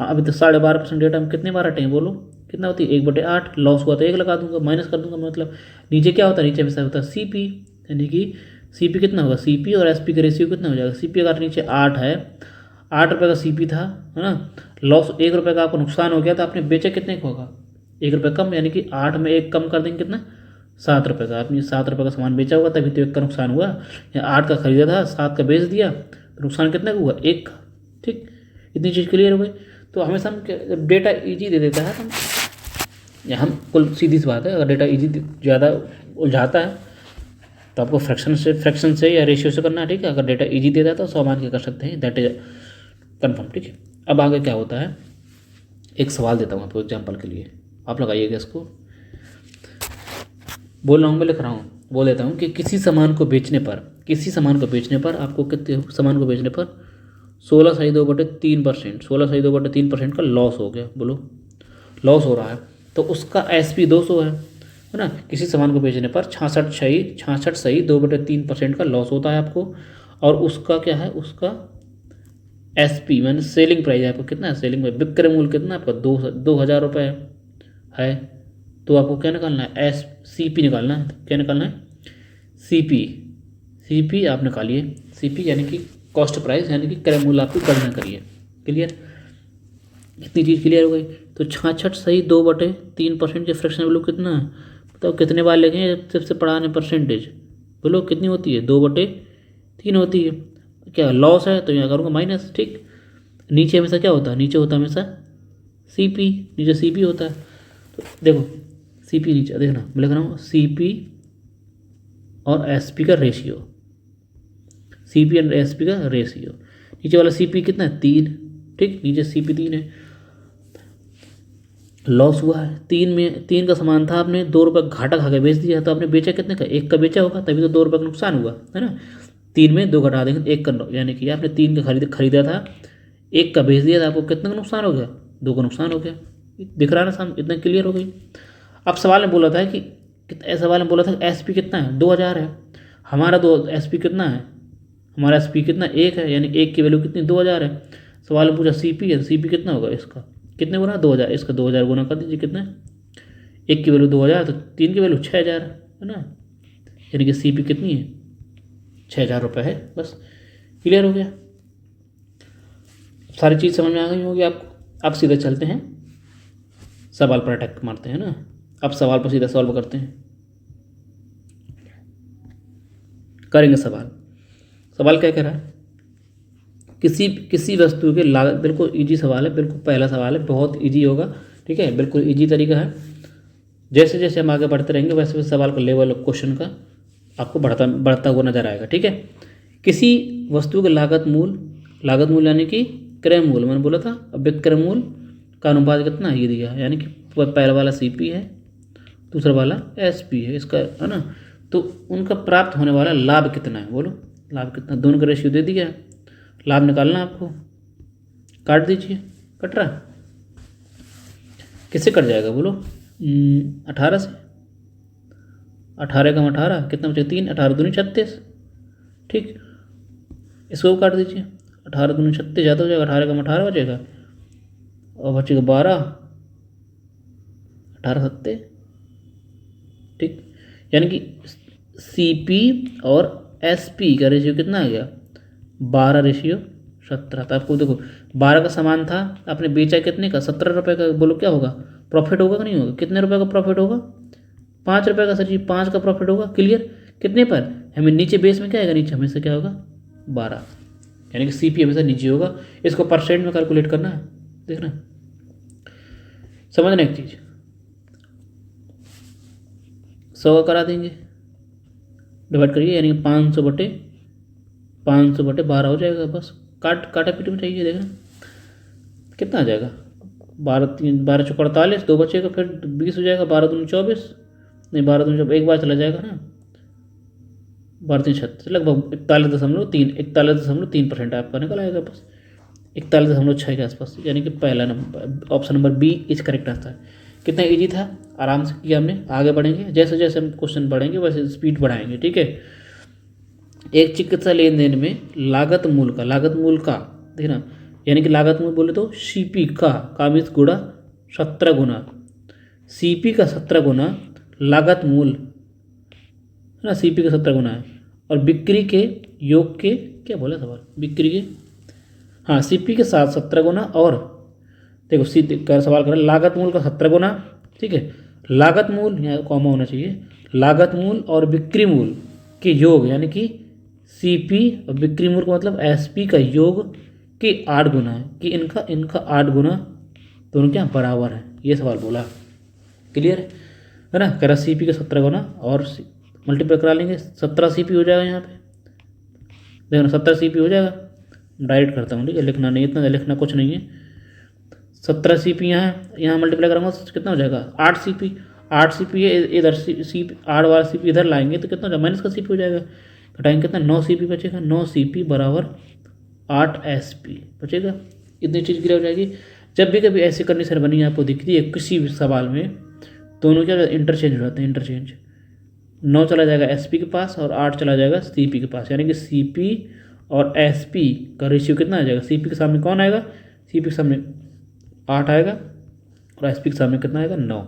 हाँ अभी तो 12.5% डेटा हम कितने बार हटेंगे, बोलो कितना होती है, 1/8, लॉस हुआ तो 1 लगा दूंगा, माइनस कर दूंगा, मतलब नीचे क्या होता है, नीचे हमेशा होता है सी पी, यानी कि सी पी कितना होगा, सी पी और एस पी का रेशियो कितना हो जाएगा। सी पी अगर नीचे 8 है, 8 रुपये का सी पी था, है ना, लॉस 1 रुपये का आपको नुकसान हो गया, तो आपने बेचा कितने का होगा, 1 रुपये कम, यानी कि 8 में 1 कम कर देंगे, कितना 7 रुपये का। आपने 7 रुपये का सामान बेचा होगा, तभी तो 1 का नुकसान हुआ, या 8 का खरीदा था, 7 का बेच दिया, तो नुकसान कितने का हुआ, 1 का, ठीक। इतनी चीज़ क्लियर हो गई। तो हमेशा हम जब डेटा ईजी दे देता है तो हम कुल सीधी सी बात है, अगर डेटा ईजी ज़्यादा उलझाता है तो आपको फ्रैक्शन से या रेशियो से करना है, ठीक है। अगर डेटा ईजी दे देता है तो 100 मान के कर सकते हैं, दैट इज कन्फर्म, ठीक है। अब आगे क्या होता है, एक सवाल देता हूँ आपको एग्जाम्पल के लिए, आप लगाइएगा इसको, बोल रहा हूँ मैं, लिख रहा हूँ, बोल देता हूँ कि किसी सामान को बेचने पर आपको कितने सामान को बेचने पर 16.2/3%, 16.2/3% का लॉस हो गया, बोलो लॉस हो रहा है, तो उसका एस पी 200 है ना। किसी सामान को बेचने पर 66.2/3% का लॉस होता है आपको, और उसका क्या है, उसका एस पी मैंने सेलिंग प्राइस आपको कितना है, सेलिंग में विक्रय मूल्य कितना है आपका 2,000 रुपये है। तो आपको क्या निकालना है, एस सी पी निकालना है, क्या निकालना है, सी पी आप निकालिए, सी पी यानी कि कॉस्ट प्राइस, यानी कि क्रय मूल्य आपकी गणना करिए, क्लियर। इतनी चीज़ क्लियर हो गई। तो 66.2/3% की फ्रैक्शन वैल्यू कितना है, बताओ कितने बार लिखें, सबसे पढ़ाने परसेंटेज, बोलो कितनी होती है, 2/3 होती है। क्या लॉस है तो यहाँ करूँगा माइनस, ठीक। नीचे हमेशा क्या होता है, नीचे होता है हमेशा सी पी, नीचे सी पी होता है। तो देखो सी पी नीचे, देखना मैं लिख रहा हूँ सी पी और एस पी का ratio, C P and S P का रेशियो। नीचे वाला सी पी कितना है, 3, ठीक, नीचे सी पी 3 है, लॉस हुआ है, 3 का सामान था, आपने 2 रुपये घाटा खा के बेच दिया, तो आपने बेचा कितने का, 1 का बेचा होगा, तभी तो 2 रुपये का नुकसान हुआ, है ना। 3 में 2 घटा देंगे 1 का, यानी कि आपने 3 का खरीदा था, 1 का बेच दिया था, आपको कितना का नुकसान हो गया? 2 का नुकसान हो गया। दिख रहा है ना सामने, इतना क्लियर हो गई। अब सवाल में बोला था कि सवाल में बोला था एसपी कितना है? 2000 है। हमारा एसपी कितना है? हमारा एसपी कितना? 1 है, यानी 1 की वैल्यू कितनी? 2000 है। सवाल में पूछा सीपी है, सीपी कितना होगा इसका? कितने गुना? 2000। इसका 2000 गुना कर दीजिए, कितना? 1 की वैल्यू 2000, तो 3 की वैल्यू 6000 है ना, यानी कि सीपी कितनी है? 6000 रुपये है। बस क्लियर हो गया, सारी चीज़ समझ में आ गई होगी आपको। अब सीधे चलते हैं सवाल पर अटैक मारते हैं ना। अब सवाल पर सीधा सॉल्व करते हैं, करेंगे सवाल। सवाल क्या कह रहा है? किसी वस्तु के लागत, बिल्कुल इजी सवाल है, बिल्कुल पहला सवाल है, बहुत इजी होगा, ठीक है, बिल्कुल इजी तरीका है। जैसे जैसे हम आगे बढ़ते रहेंगे वैसे वैसे सवाल का लेवल ऑफ क्वेश्चन का आपको बढ़ता हुआ नजर आएगा, ठीक है। किसी वस्तु के लागत मूल यानी कि क्रय मूल, मैंने बोला था, अब विक्रय मूल का अनुपात कितना है? ये दिया, यानी कि पहला वाला सीपी है, दूसरा वाला एसपी है, इसका है ना। तो उनका प्राप्त होने वाला लाभ कितना है? बोलो लाभ कितना? दोनों का रेशियो दे दिया, लाभ निकालना आपको। काट दीजिए, कट रहा, किससे कट जाएगा बोलो? 18 से। 18 का 18 कितना बचेगा? 3। 18 दूनी 36, ठीक। इसको काट दीजिए, 18 दूनी 36 ज़्यादा हो जाएगा, 18 का 18 बचेगा, और बचेगा 12, 18 सत्ते, ठीक। यानी कि सीपी और एसपी का रेशियो कितना आ गया? 12:17। तो आपको देखो 12 का सामान था, आपने बेचा कितने का? 17 रुपये का। बोलो क्या होगा? प्रॉफिट होगा कि नहीं होगा? कितने रुपए का प्रॉफिट होगा? 5 रुपये का। सर जी 5 का प्रॉफिट होगा। क्लियर? कितने पर? हमें नीचे बेस में क्या आएगा? नीचे हमेशा क्या होगा? 12, यानी कि सीपी हमेशा नीचे होगा। इसको परसेंट में कैलकुलेट करना है, देखना समझना एक चीज़। 100 का करा देंगे, डिवाइड करिए, यानी 500/12 हो जाएगा। बस काटा पीटी में चाहिए, देखना कितना आ जाएगा? 12×3 = 12 चौक 48, 2 बचेगा, फिर 20 हो जाएगा, 12×2 = 24, नहीं 12×2 एक बार चला जाएगा ना, 12×3 = 36, लगभग 41.3% आपका निकल आएगा। बस 41.6 के आसपास, यानी कि पहला number, option number B is correct answer. कितना इजी था, आराम से किया हमने। आगे बढ़ेंगे, जैसे जैसे हम क्वेश्चन बढ़ेंगे वैसे स्पीड बढ़ाएंगे, ठीक है। एक चिकित्सा लेन देन में लागत मूल का देखना, यानी कि लागत मूल बोले तो सीपी का मीन्स गुणा 17 गुना, सीपी का 17 गुना लागत मूल है ना, सीपी का 17 गुना है। और बिक्री के योग के, क्या बोला सवाल? बिक्री के, हाँ, सीपी के साथ 17 गुना, और देखो सवाल कर लागत मूल का 17 गुना, ठीक है। लागत मूल यहाँ कॉमा होना चाहिए, लागत मूल और बिक्री मूल के योग, यानी कि सीपी और बिक्री मूल का मतलब एसपी का योग के 8 गुना है, कि इनका 8 गुना दोनों क्या बराबर है, ये सवाल बोला। क्लियर है ना? कह रहा सीपी का 17 गुना और मल्टीप्लाई करा लेंगे, 17 सीपी हो जाएगा। यहाँ पे देखना 17 सीपी हो जाएगा। डायरेक्ट करता हूँ, ठीक है, लिखना नहीं, इतना लिखना कुछ नहीं है। 17 सीपी यहाँ मल्टीप्लाई करूँगा तो कितना हो जाएगा? 8 सीपी। 8 सीपी है इधर, सी 8 वाला सीपी इधर लाएंगे तो कितना हो जाएगा? माइनस का सीपी हो जाएगा, घटाएंगे कितना? 9 सीपी बचेगा। 9 सीपी बराबर 8 एसपी बचेगा। इतनी चीज़ क्लियर हो जाएगी। जब भी कभी ऐसी कंडीशन बनी आपको दिखती है किसी भी सवाल में, दोनों क्या इंटरचेंज हो जाते हैं, इंटरचेंज। 9 चला जाएगा एसपी के पास और 8 चला जाएगा सीपी के पास, यानी कि सीपी और एसपी का रेशियो कितना आ जाएगा? सीपी के सामने कौन आएगा? सीपी के सामने 8 आएगा और एसपी के सामने कितना आएगा? 9।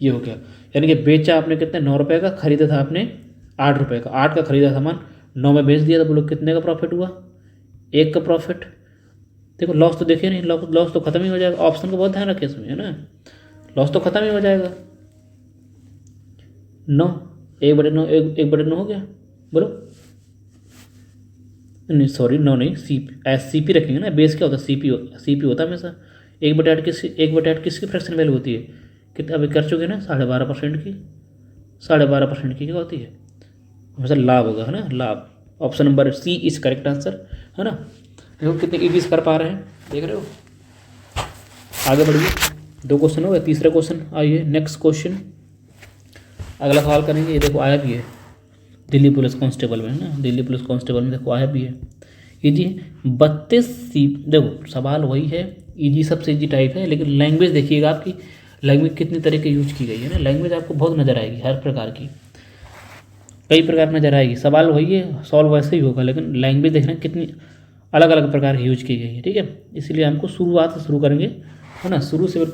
ये हो गया, यानी कि बेचा आपने कितने? 9 रुपये का, खरीदा था आपने 8 रुपये का। 8 का खरीदा सामान 9 में बेच दिया, तो बोलो कितने का प्रॉफिट हुआ? 1 का प्रॉफिट। देखो लॉस तो देखिए नहीं, लॉस तो खत्म ही हो जाएगा। ऑप्शन का बहुत ध्यान रखिए इसमें, है ना, लॉस तो खत्म ही हो जाएगा। 9 1/9 1/9 हो गया, बोलो। नहीं सॉरी, 9 नहीं, सीपी रखेंगे ना, बेस क्या होता है? सीपी होता है हमेशा। 1/8 किसकी फ्रैक्शन वैल्यू होती है? कितना अभी कर चुके ना, 12.5% की, 12.5% की क्या होती है? हमेशा लाभ होगा, है ना, लाभ। Option number C is correct answer, है ना। देखो कितने इजी कर पा रहे हैं, देख रहे हो। आगे बढ़िए, 2 क्वेश्चन हो गए, तीसरा क्वेश्चन आइए, नेक्स्ट क्वेश्चन, अगला सवाल करेंगे। ये देखो आया भी है, दिल्ली पुलिस कांस्टेबल में है ना, दिल्ली पुलिस कांस्टेबल में देखो आया भी है। ईजी 32 देखो सवाल वही है, ईजी सबसे ईजी टाइप है, लेकिन लैंग्वेज देखिएगा आपकी लैंग्वेज कितनी तरह की यूज की गई है ना, लैंग्वेज आपको बहुत नज़र आएगी हर प्रकार की, कई प्रकार नज़र आएगी। सवाल वही है, सॉल्व वैसे ही होगा, लेकिन लैंग्वेज देखना कितनी अलग अलग प्रकार की यूज की गई है, ठीक है। इसीलिए हमको शुरुआत से शुरू करेंगे है ना, शुरू से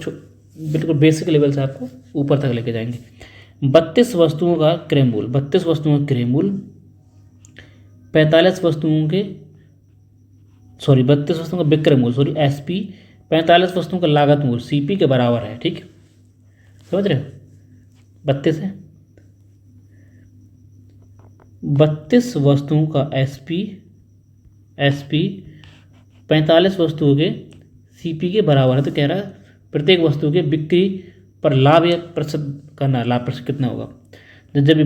बिल्कुल बेसिक लेवल से आपको ऊपर तक लेके जाएंगे। 32 वस्तुओं का क्रय मूल्य, 32 वस्तुओं का क्रय मूल्य 45 वस्तुओं के 32 वस्तुओं का विक्रय मूल्य एसपी 45 वस्तुओं का लागत मूल्य सीपी के बराबर है, ठीक समझ रहे हो। 32 है, 32 वस्तुओं का एसपी 45 वस्तुओं के सीपी के बराबर है, तो कह रहा है प्रत्येक वस्तु के बिक्री पर लाभ या प्रतिशत करना, लाभ प्रतिशत कितना होगा। जब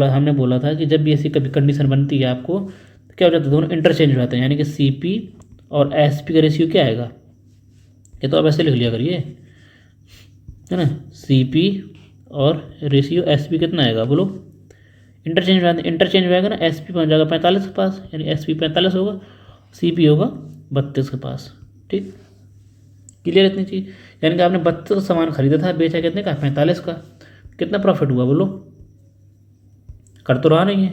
हमने बोला था कि जब भी ऐसी कभी कंडीशन बनती है आपको तो क्या हो जाता है, दोनों इंटरचेंज हो जाते हैं, यानी कि सीपी और एसपी का रेशियो क्या आएगा, ये तो आप ऐसे लिख लिया करिए है ना, सीपी और रेशियो एसपी कितना आएगा बोलो, इंटरचेंज हो जाएगा ना, एसपी पहुँच जाएगा 45 के पास, यानी एसपी 45 होगा, सीपी होगा 32 के पास, ठीक क्लियर इतनी चीज़। यानी कि आपने 32 का सामान खरीदा था, बेचा कितने का 45 का, कितना प्रॉफिट हुआ बोलो, कर तो रहा नहीं है,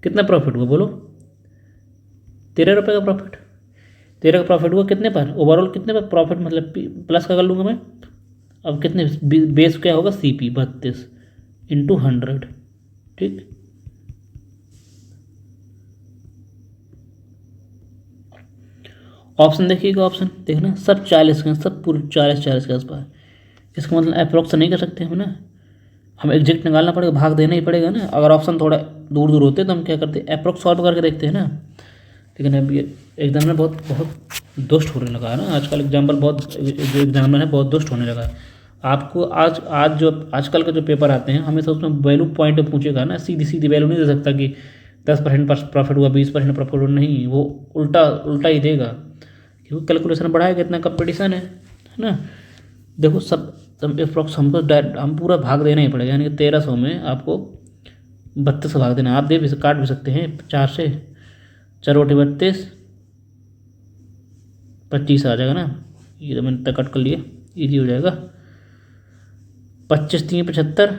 कितना प्रॉफिट हुआ बोलो, 13 रुपये का प्रॉफिट, 13 का प्रॉफिट हुआ कितने पर, ओवरऑल कितने पर प्रॉफिट, मतलब प्लस का कर लूँगा मैं, अब कितने बेस क्या होगा सीपी 32 इंटू 100, ठीक। ऑप्शन देखिएगा, ऑप्शन देखना सब 40 के, सब पूरे 40 के आसपास, इसका मतलब अप्रोक्स नहीं कर सकते हम ना, हम एग्जैक्ट निकालना पड़ेगा, भाग देना ही पड़ेगा ना। अगर ऑप्शन थोड़ा दूर दूर होते तो हम क्या करते, अप्रोक्स सॉल्व करके देखते हैं ना। लेकिन अब ये एग्जाम में बहुत दुष्ट होने लगा है ना आजकल, एग्जाम्पल बहुत जो एग्जामिनर है बहुत दुष्ट होने लगा है। आपको आज जो आजकल का जो पेपर आते हैं हमेशा उसमें वैल्यू पॉइंट पूछेगा ना, सीधी सीधी वैल्यू नहीं दे सकता कि 10% प्रॉफिट हुआ 20% प्रॉफिट हुआ, नहीं, वो उल्टा ही देगा, क्योंकि कैलकुलेशन बढ़ाएगा, इतना कंपटीशन है ना। देखो सब अप्रोक्स हमको हम पूरा भाग देना ही पड़ेगा, यानी कि 1300 में आपको 32 का भाग देना, आप दे भी काट भी सकते हैं 4 से, 4 बटे 32 25 आ जाएगा ना, ये तो मैंने कट कर लिया, ईजी हो जाएगा। 25 3 75,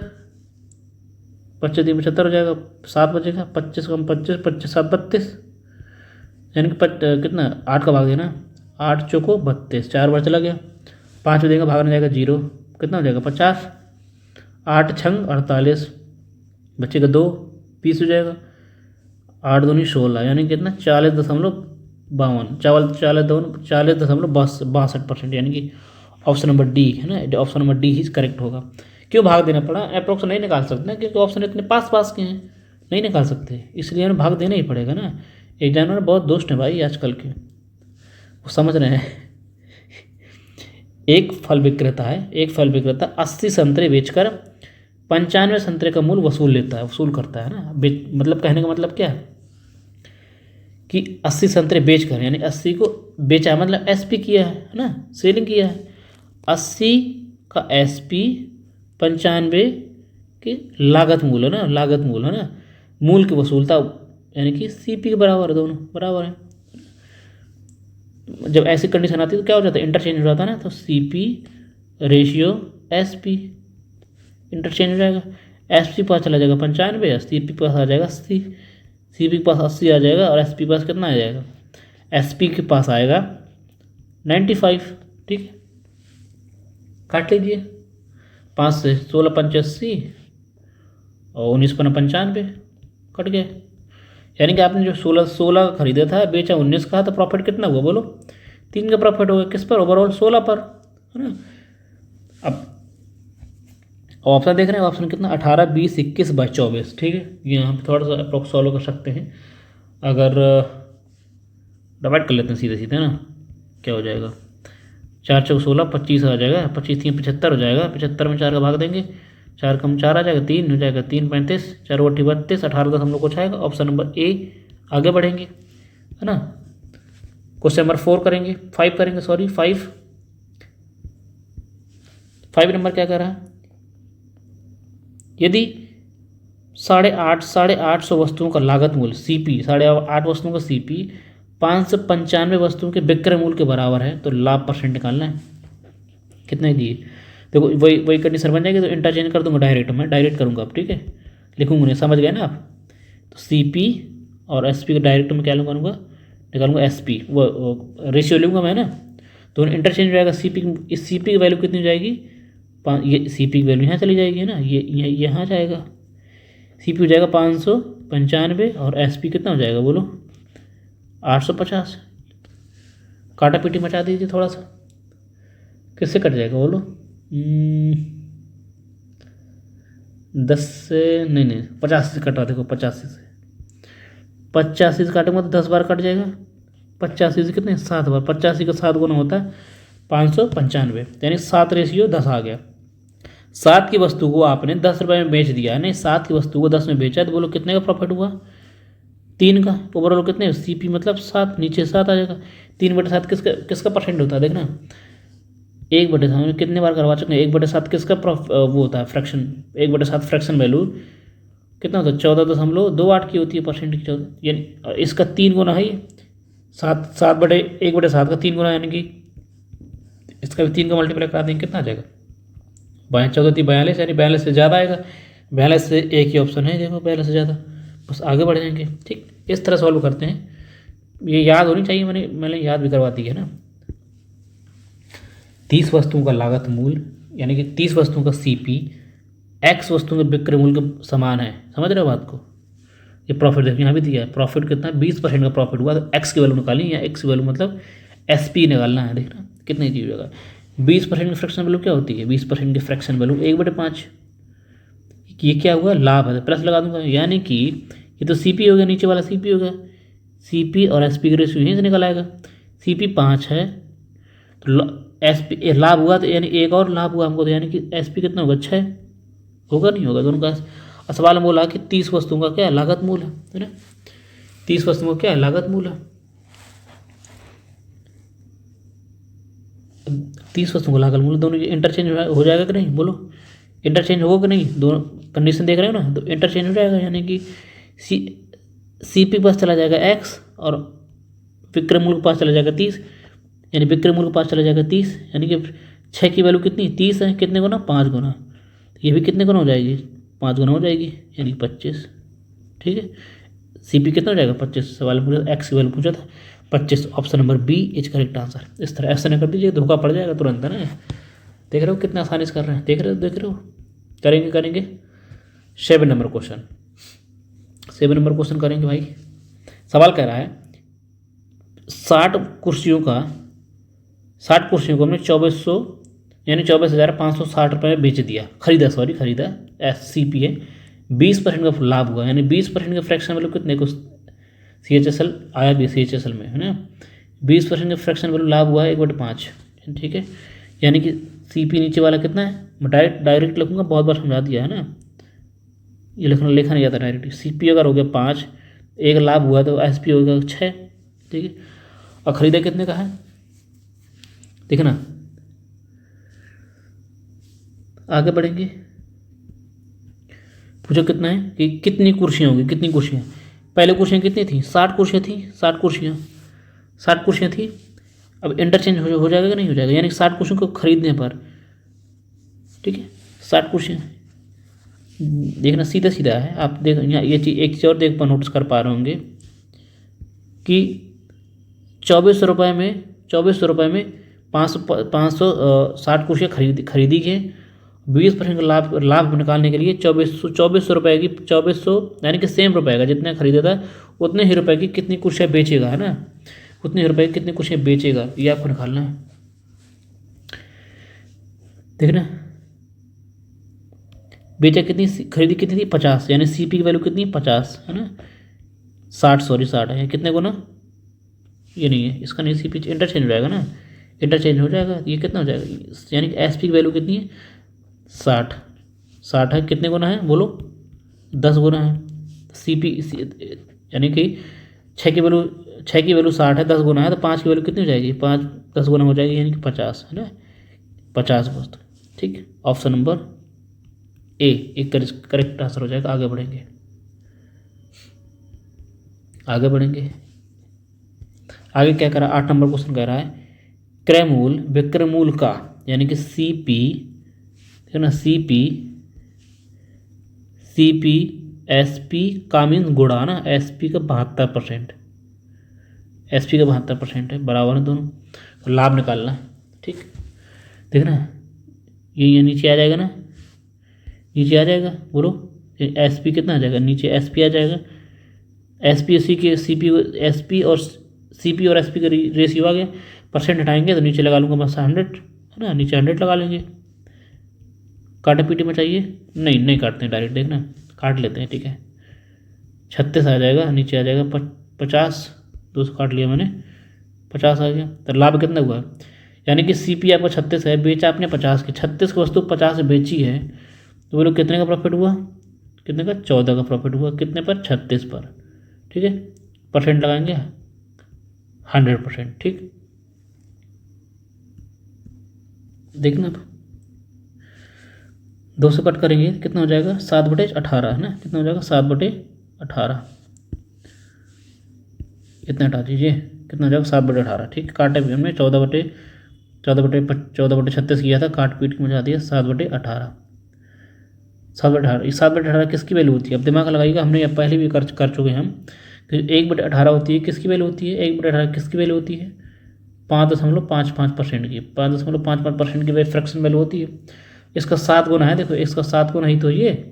25 3 75 हो जाएगा, 7 बचेगा, 25 कम 25, 25 7 32, यानी कि कितना 8 का भाग देना, 8 चौको 32, 4 बार चला गया, 5 देगा भागने जाएगा 0, कितना हो जाएगा 50, 8 छंग 48, बचेगा 2 20 हो जाएगा, 8 दूनी 16, यानी कितना 40.52, 40.62%, यानी कि ऑप्शन नंबर डी है ना, ऑप्शन नंबर डी ही करेक्ट होगा। क्यों भाग देना पड़ा, अप्रोक्स नहीं निकाल सकते ना, क्योंकि ऑप्शन इतने पास के हैं, नहीं निकाल सकते, इसलिए हमें भाग देना ही पड़ेगा ना। एग्जामिनर बहुत दोस्त हैं भाई आजकल के, वो समझ रहे हैं। एक फल विक्रेता 80 संतरे बेचकर 95 संतरे का मूल्य वसूल करता है ना। मतलब कहने का मतलब क्या है कि 80 संतरे बेचकर, यानी 80 को बेचा मतलब एसपी किया है ना, सेलिंग किया है, 80 का एसपी 95 की लागत मूल्य है ना, मूल्य की वसूलता, यानी कि सीपी के बराबर, दोनों बराबर है। जब ऐसी कंडीशन आती है तो क्या हो जाता है, इंटरचेंज हो जाता है ना, तो सीपी रेशियो एसपी इंटरचेंज हो जाएगा, एसपी पास चला जाएगा 95, सीपी पास आ जाएगा 80, सीपी के पास 80 आ जाएगा, और एसपी पास कितना आ जाएगा, एसपी के पास आएगा 95, ठीक है। काट लीजिए, 5 से 16 पंच 80 और 19 पन्ना 95, कट गया। यानी कि आपने जो 16 खरीदा था, बेचा 19 का, तो प्रॉफिट कितना हुआ बोलो, 3 का प्रॉफिट होगा, किस पर, ओवरऑल 16 पर, है ना। अब ऑप्शन देख रहे हैं, ऑप्शन कितना 18 20 21 22 24, ठीक है। यहाँ पे थोड़ा सा अप्रोक्स सॉल्व कर सकते हैं, अगर डिवाइड कर लेते हैं सीधे सीधे ना, क्या हो जाएगा, 4 चौक 16 25 आ जाएगा, 25 3 75 हो जाएगा, 75 में 4 का भाग देंगे, 4 कम 4 आ जाएगा, 3 हो जाएगा, 3 35, 4 बट्टी 32, 18 10 हम लोग को आएगा, ऑप्शन नंबर ए। आगे बढ़ेंगे है ना, क्वेश्चन नंबर 4 करेंगे, 5 करेंगे, सॉरी 5 नंबर क्या कर रहा है, यदि साढ़े आठ सौ वस्तुओं का लागत मूल्य सीपी, 8.5 वस्तुओं का सीपी 595 वस्तुओं के विक्रय मूल्य के बराबर है, तो लाभ परसेंट निकालना है। कितने दिए देखो, वही वही कंडीशन बन जाएगी, तो इंटरचेंज कर दूंगा डायरेक्ट, मैं डायरेक्ट करूँगा अब, ठीक है, लिखूंगा नहीं, समझ गए ना आप। तो सीपी और एसपी का डायरेक्ट में क्या करूँगा, निकालूंगा एसपी, वो रेशियो लूँगा मैं ना, तो इंटरचेंज हो जाएगा। सीपी, इस सीपी की वैल्यू कितनी हो जाएगी, ये सीपी की वैल्यू यहाँ चली जाएगी ना, ये यहाँ जाएगा, सीपी हो जाएगा 595 और एसपी कितना हो जाएगा बोलो, 850। काटा पीटी मचा दीजिए थोड़ा सा, किससे कट जाएगा बोलो, 10 से नहीं 85 से कटा, देखो 85 से काटूंगा तो 10 बार कट जाएगा, 85 से कितने 7 बार, 85 का 7 गुना होता है 595, यानी 7:10 आ गया। 7 की वस्तु को आपने 10 रुपये में बेच दिया है, नहीं 7 की वस्तु को 10 में बेचा, तो बोलो कितने का प्रॉफिट हुआ, 3 का। ओवरऑल कितने, सीपी मतलब 7, नीचे 7 आ जाएगा। 3/7 किसका परसेंट होता है, देखना 1/7 कितने बार करवा चुके हैं, 1/7 किसका वो होता है फ्रैक्शन, 1/7 फ्रैक्शन वैल्यू कितना होता है, 14.28 की होती है परसेंट की, 14, यानी इसका 3 गुना है, 1/7 का 3 गुना, यानी कि इसका भी 3 का मल्टीप्लाई करा देंगे, कितना आ जाएगा, 14×3 42, यानी 42 से ज़्यादा आएगा। 42 से एक ही ऑप्शन है, देखो 42 से ज़्यादा, बस आगे बढ़ जाएंगे। ठीक, इस तरह सॉल्व करते हैं, ये याद होनी चाहिए, मैंने याद भी करवा दी है ना। 30 वस्तुओं का लागत मूल्य, यानी कि 30 वस्तुओं का सीपी एक्स वस्तुओं के विक्रय मूल्य के समान है, समझ रहे हो बात को। ये प्रॉफिट देखिए यहाँ भी दिया है, प्रॉफिट कितना है, 20% का प्रॉफिट हुआ, तो एक्स की वैल्यू निकाली, या एक्स की वैल्यू मतलब एसपी निकालना है, देखना कितनी चीज़ होगा। 20% की फ्रैक्शन वैल्यू क्या होती है, 20% की फ्रैक्शन वैल्यू 1/5, ये क्या हुआ, लाभ है, प्लस लगा दूंगा, यानी कि ये तो सीपी हो गया, नीचे वाला सीपी हो गया, सीपी और एसपी की रेशियो यहीं से निकल आएगा। सीपी 5 है, तो एसपी लाभ हुआ, तो यानी एक और लाभ हुआ हमको, तो यानी कि एसपी कितना होगा, 6 होगा, नहीं होगा दोनों का। और सवाल में बोला कि 30 वस्तुओं का क्या है, लागत मूल्य है ना, 30 वस्तुओं का क्या है, लागत मूल्य। 30 वस्तुओं का लागत मूल्य, दोनों इंटरचेंज हो जाएगा कि नहीं बोलो, इंटरचेंज होगा कि नहीं, दोनों कंडीशन देख रहे हो ना, तो इंटरचेंज हो जाएगा, यानी कि सीपी पास चला जाएगा एक्स, और विक्रय मूल्य के पास चला जाएगा 30, यानी विक्रय मूल्य के पास चला जाएगा 30, यानी कि 6 की वैल्यू कितनी 30 है, कितने गुना 5 गुना, ये भी कितने गुना हो जाएगी 5 गुना हो जाएगी, यानी 25। ठीक है, सीपी कितना हो जाएगा 25, सवाल पूछा एक्स की वैल्यू पूछा था 25, option number B is correct answer. इस तरह ऐसा नहीं कर दीजिए, धोखा पड़ जाएगा तुरंत, है ना। देख रहे हो कितना आसानी से कर रहे हैं, देख रहे हो, करेंगे। 7 नंबर क्वेश्चन, 7 नंबर क्वेश्चन करेंगे भाई। सवाल कह रहा है 60 कुर्सियों को हमने 2400 यानी 24,560 रुपये में बेच दिया, खरीदा एससीपी है। 20% का लाभ हुआ, यानी 20% का फ्रैक्शन वैल्यू कितने को, CHSL आया भी CHSL में, है ना। 20% का फ्रैक्शन वैल्यू लाभ हुआ है 1/5, ठीक है, यानी कि सीपी नीचे वाला कितना है, मैं डायरेक्ट लिखूंगा, बहुत बार समझा दिया है ना, ये लिखा नहीं जाता डायरेक्ट। सीपी अगर हो गया 5, एक लाभ हुआ, तो एसपी हो गया 6, ठीक है। और खरीदा कितने का है, देखना, आगे बढ़ेंगे। पूछो कितना है कि कितनी कुर्सियाँ होंगी, कितनी कुर्सियाँ, पहले कुर्सियाँ कितनी थी, 60 कुर्सियाँ थी, 60 कुर्सियाँ थी। अब इंटरचेंज हो जाएगा कि नहीं हो जाएगा, यानी 60 कुर्सियों को खरीदने पर, ठीक है, 60 कुर्सियाँ, देखना सीधा सीधा है। आप देख यहाँ ये चीज़, एक चीज़ और देख पर नोटिस कर पा रहे होंगे कि 2400 रुपये में 560 कुर्सियाँ खरीदी गई। 20% का लाभ निकालने के लिए 2400 रुपये की 2400 यानी कि सेम रुपये का जितने खरीदा था उतने ही रुपए की कितनी कुर्सियाँ बेचेगा, है ना, उतने ही रुपए की कितनी कुर्सियाँ बेचेगा, ये आपको निकालना है। देखना, बेचा कितनी, खरीदी कितनी थी 50, यानी सीपी की वैल्यू कितनी 50, है ना, 60 है, कितने को ना, ये नहीं है, इसका नहीं, सीपी इंटरचेंज हो जाएगा ना, इंटरचेंज हो जाएगा, ये कितना हो जाएगा, यानी कि एसपी की वैल्यू कितनी है 60 है, कितने गुना है बोलो, 10 गुना है। सीपी यानी कि 6 की वैल्यू 60 है, 10 गुना है, तो 5 की वैल्यू कितनी हो जाएगी, 10 गुना हो जाएगी, यानी कि 50, है ना, 50 वस्तु। ठीक, ऑप्शन नंबर ए, एक करेक्ट आंसर हो जाएगा। आगे बढ़ेंगे, आगे बढ़ेंगे। आगे क्या करा, 8 नंबर क्वेश्चन कह रहा है क्रयमूल विक्रयमूल का, यानी कि सीपी, है ना, सीपी एसपी का मीन्स गुणा ना, एसपी का 72%, एसपी का 72% है, बराबर है दोनों। तो लाभ निकालना है, ठीक। देखना ये नीचे आ जाएगा ना, नीचे आ जाएगा, बोलो एसपी कितना आ जाएगा, नीचे एसपी आ जाएगा। एसपी सी के सीपी, एसपी और सीपी और एसपी का रेशियो आ गया, परसेंट हटाएंगे तो नीचे लगा लूँगा बस 100, है ना, नीचे 100 लगा लेंगे। काटा पीटी में चाहिए, नहीं काटते हैं, डायरेक्ट देखना काट लेते हैं, ठीक है। 36 आ जाएगा, नीचे आ जाएगा 50, 200 काट लिया मैंने, 50 आ गया। तो लाभ कितना हुआ, यानी कि सीपी आपका 36 है, बेचा आपने 50 की, 36 की वस्तु 50 से बेची है, तो बोलो कितने का प्रॉफिट हुआ, कितने का, 14 का प्रॉफिट हुआ, कितने पर, 36 पर, ठीक है। परसेंट लगाएंगे 100%, ठीक। देखना अब 200 कट करेंगे कितना हो जाएगा, 7/18, है ना, कितना हो जाएगा, 7/18, इतना हटा दीजिए, कितना हो जाएगा, 7/18, ठीक। काटे भी हमने 14/36 किया था, काट पीट के मजा दिया, 7/18, 7/18। इस 7/18 किसकी वैल्यू होती है, अब दिमाग लगाइएगा, हमने पहले भी कर चुके हैं हम, कि 1/18 होती है, किसकी वैल्यू होती है, 1/18 किसकी वैल्यू होती है, 5.55% की, 5.55% की फ्रैक्शन वैल्यू होती है। इसका 7 गुना है, देखो इसका 7 गुना ही तो ये,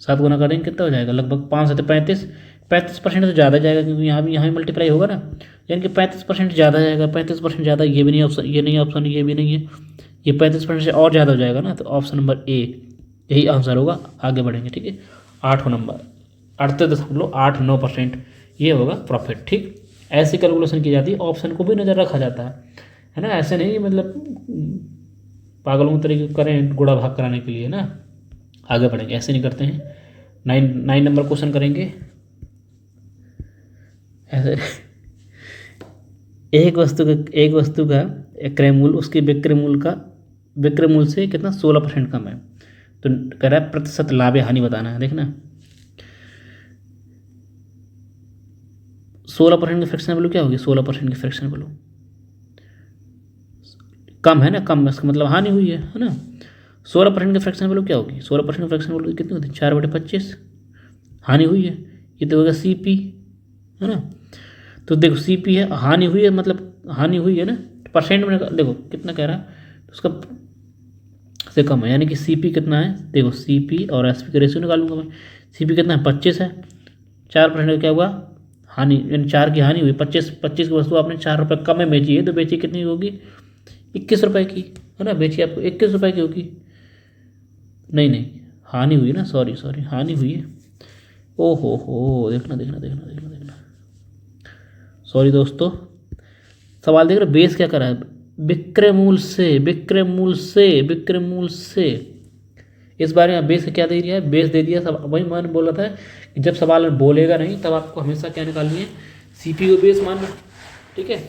7 गुना करेंगे कितना हो जाएगा, लगभग 5 से 35% तो ज़्यादा जाएगा, क्योंकि यहाँ भी मल्टीप्लाई होगा ना, यानी कि 35% ज़्यादा जाएगा, 35% ज़्यादा, ये भी नहीं ऑप्शन, ये नहीं ऑप्शन, ये भी नहीं है, ये 35% से और ज़्यादा हो जाएगा ना, तो ऑप्शन नंबर ए यही आंसर होगा। आगे बढ़ेंगे, ठीक है। 8वां नंबर 38.89% ये होगा प्रॉफिट, ठीक। ऐसी कैलकुलेशन की जाती है, ऑप्शन को भी नज़र रखा जाता है ना, ऐसे नहीं मतलब पागलों तरीके करें गुड़ा भाग कराने के लिए ना। आगे बढ़ेंगे, ऐसे नहीं करते हैं। 9 नंबर क्वेश्चन करेंगे ऐसे एक वस्तु का क्रय मूल्य उसके विक्रय मूल्य से कितना 16% कम है, तो कह रहा है प्रतिशत लाभ या हानि बताना है। देखना 16% की फ्रैक्शन वैल्यू क्या होगी, 16% की फ्रैक्शन वैल्यू कम है ना, कम, इसका मतलब हानि हुई है ना। 16% की फ्रैक्शन वैल्यू क्या होगी, 16% की फ्रैक्शन वैल्यू कितनी होती है, 4/25, हानि हुई है, ये तो होगा सीपी, है ना। तो देखो सीपी है, हानि हुई है, मतलब हानि हुई है ना, परसेंट में देखो कितना कह रहा है, तो उसका से कम है, यानी कि सीपी कितना है, देखो सीपी और एसपी का रेशियो निकालूंगा मैं। सीपी कितना है, 25 है, 4% का क्या हुआ, हानि, यानी 4 की हानि हुई, 25 की वस्तु आपने 4 रुपये कम में बेची है, तो बेची कितनी होगी, 21 रुपये की, है ना, बेची आपको 21 रुपये की होगी, नहीं हानि हुई ना, सॉरी हानि हुई है, ओ हो, देखना, सॉरी दोस्तों, सवाल देख रहे, बेस क्या करा है, विक्रय मूल से, इस बारे में बेस क्या दे दिया है, बेस दे दिया, सब वही मैंने बोला था कि जब सवाल बोलेगा नहीं तब आपको हमेशा क्या निकालनी है, सीपी को बेस मानना, ठीक है।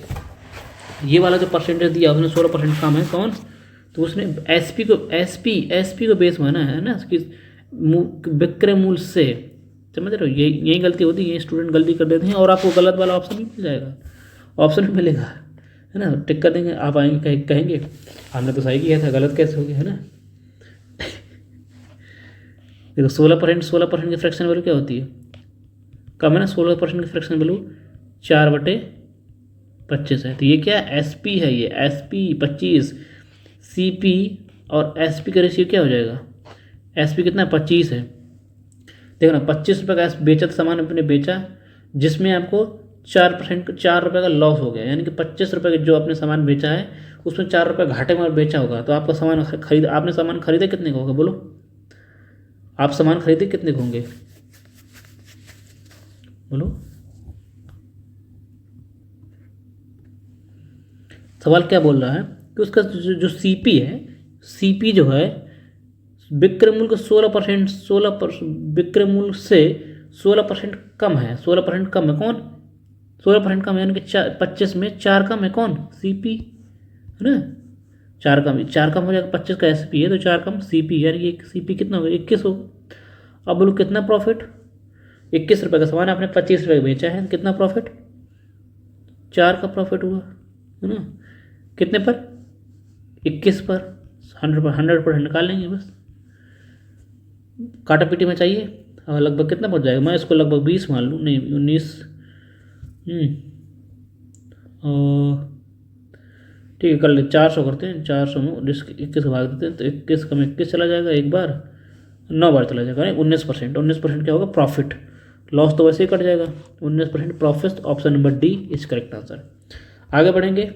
ये वाला जो परसेंटेज दिया उसने 16% कम है, कौन, तो उसने एसपी को बेस माना है ना, कि विक्रय मूल्य से, समझ रहे हो, यही गलती होती है, ये स्टूडेंट गलती कर देते हैं, और आपको गलत वाला ऑप्शन भी मिल जाएगा, ऑप्शन भी मिलेगा, है ना, टिक कर देंगे, आप आएंगे कहेंगे हमने तो सही किया था, गलत कैसे हो गया, है ना। देखो 16% की फ्रैक्शन वैल्यू क्या होती है, कम है ना, 16% की फ्रैक्शन वैल्यू 4/25 है, तो ये क्या एसपी है, ये एसपी 25, सीपी और एसपी का रेशियो क्या हो जाएगा, एसपी कितना 25 है, देखो ना, 25 रुपये का बेचा सामान आपने बेचा, जिसमें आपको 4 रुपये का लॉस हो गया, यानी कि 25 रुपये का जो आपने सामान बेचा है उसमें 4 रुपये घाटे में बेचा होगा, तो आपका सामान आपने सामान खरीदे कितने का होगा, बोलो आप सामान खरीदे कितने के होंगे, बोलो। सवाल क्या बोल रहा है कि उसका जो सीपी है, सीपी जो है विक्रय मूल्य का 16% विक्रय मूल्य से 16% कम है, 16% कम है, कौन 16% कम है, यानी कि 25 में 4 कम है, कौन, सीपी, है ना। चार कम हो जाएगा, 25 का SP है तो 4 कम CP, यानी कि CP कितना होगा 21 होगा। अब बोलो कितना प्रॉफिट, 21 रुपये का सामान आपने 25 रुपये बेचा है, कितना प्रॉफिट 4 का प्रॉफिट हुआ, है ना। कितने पर 21 पर 100% निकाल लेंगे बस, काटा पीटी में चाहिए। लगभग कितना पहुंच जाएगा, मैं इसको लगभग 20 मान लूँ, नहीं 19, ठीक है कर ले, 400 करते हैं, 400 में 21 भाग देते हैं तो 21 कम 21 चला जाएगा, एक बार 9 बार चला जाएगा, 19%। 19% क्या होगा प्रॉफिट, लॉस तो वैसे ही कट जाएगा। 19% profit, option number D is correct answer. आगे बढ़ेंगे,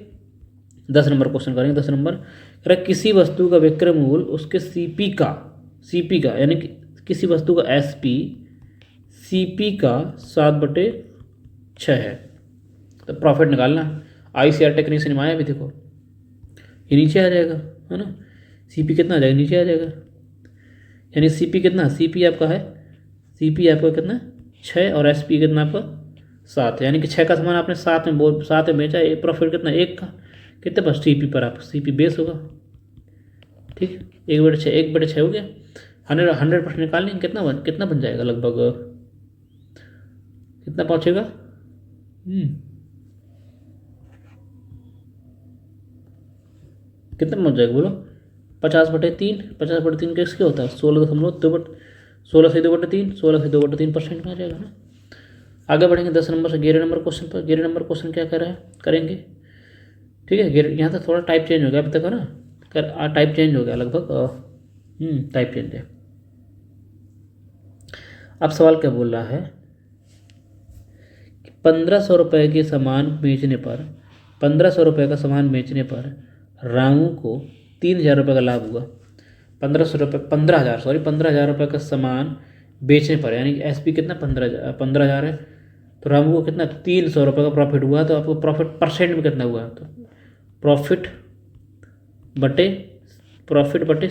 10 नंबर क्वेश्चन करेंगे। 10 नंबर कह रहा किसी वस्तु का विक्रय मूल्य उसके सीपी का यानी कि किसी वस्तु का एसपी सीपी का 7/6 है, तो प्रॉफिट निकालना। ICR टेक्नीशियन में आया भी, देखो ये नीचे आ जाएगा, है ना। सीपी कितना आ जाएगा, नीचे आ जाएगा, यानी सीपी कितना, सीपी आपका है, सीपी आपका कितना 6 और एसपी कितना आपका 7, यानी कि 6 का सामान आपने 7 में बेचा, प्रॉफिट कितना 1 का, कितने पर सीपी पर, आप सीपी बेस होगा, ठीक। 1/6 हो गया। 100% निकाल लेंगे, कितना बन जाएगा, लगभग कितना पहुँचेगा, कितना पहुँच जाएगा बोलो, 50/3। 50/3 किसके होता है, 16 से 2/3, 16% में आ जाएगा ना। आगे बढ़ेंगे 10 नंबर से 11 नंबर क्वेश्चन पर। 11 नंबर क्वेश्चन क्या कर रहा है, करेंगे, ठीक है। यहाँ तक थोड़ा टाइप चेंज हो गया अभी तक, है ना, टाइप चेंज हो गया लगभग, टाइप चेंज है। अब सवाल क्या बोल रहा है कि 1500 रुपये के सामान बेचने पर, 1500 रुपये का सामान बेचने पर रामू को 3000 रुपये का लाभ हुआ। 15,000 रुपये का सामान बेचने पर, यानी कि एसपी कितना 15,000 है, तो रामू को कितना 300 रुपये का प्रॉफिट हुआ। तो आपको प्रॉफिट परसेंट में कितना हुआ, तो प्रॉफिट बटे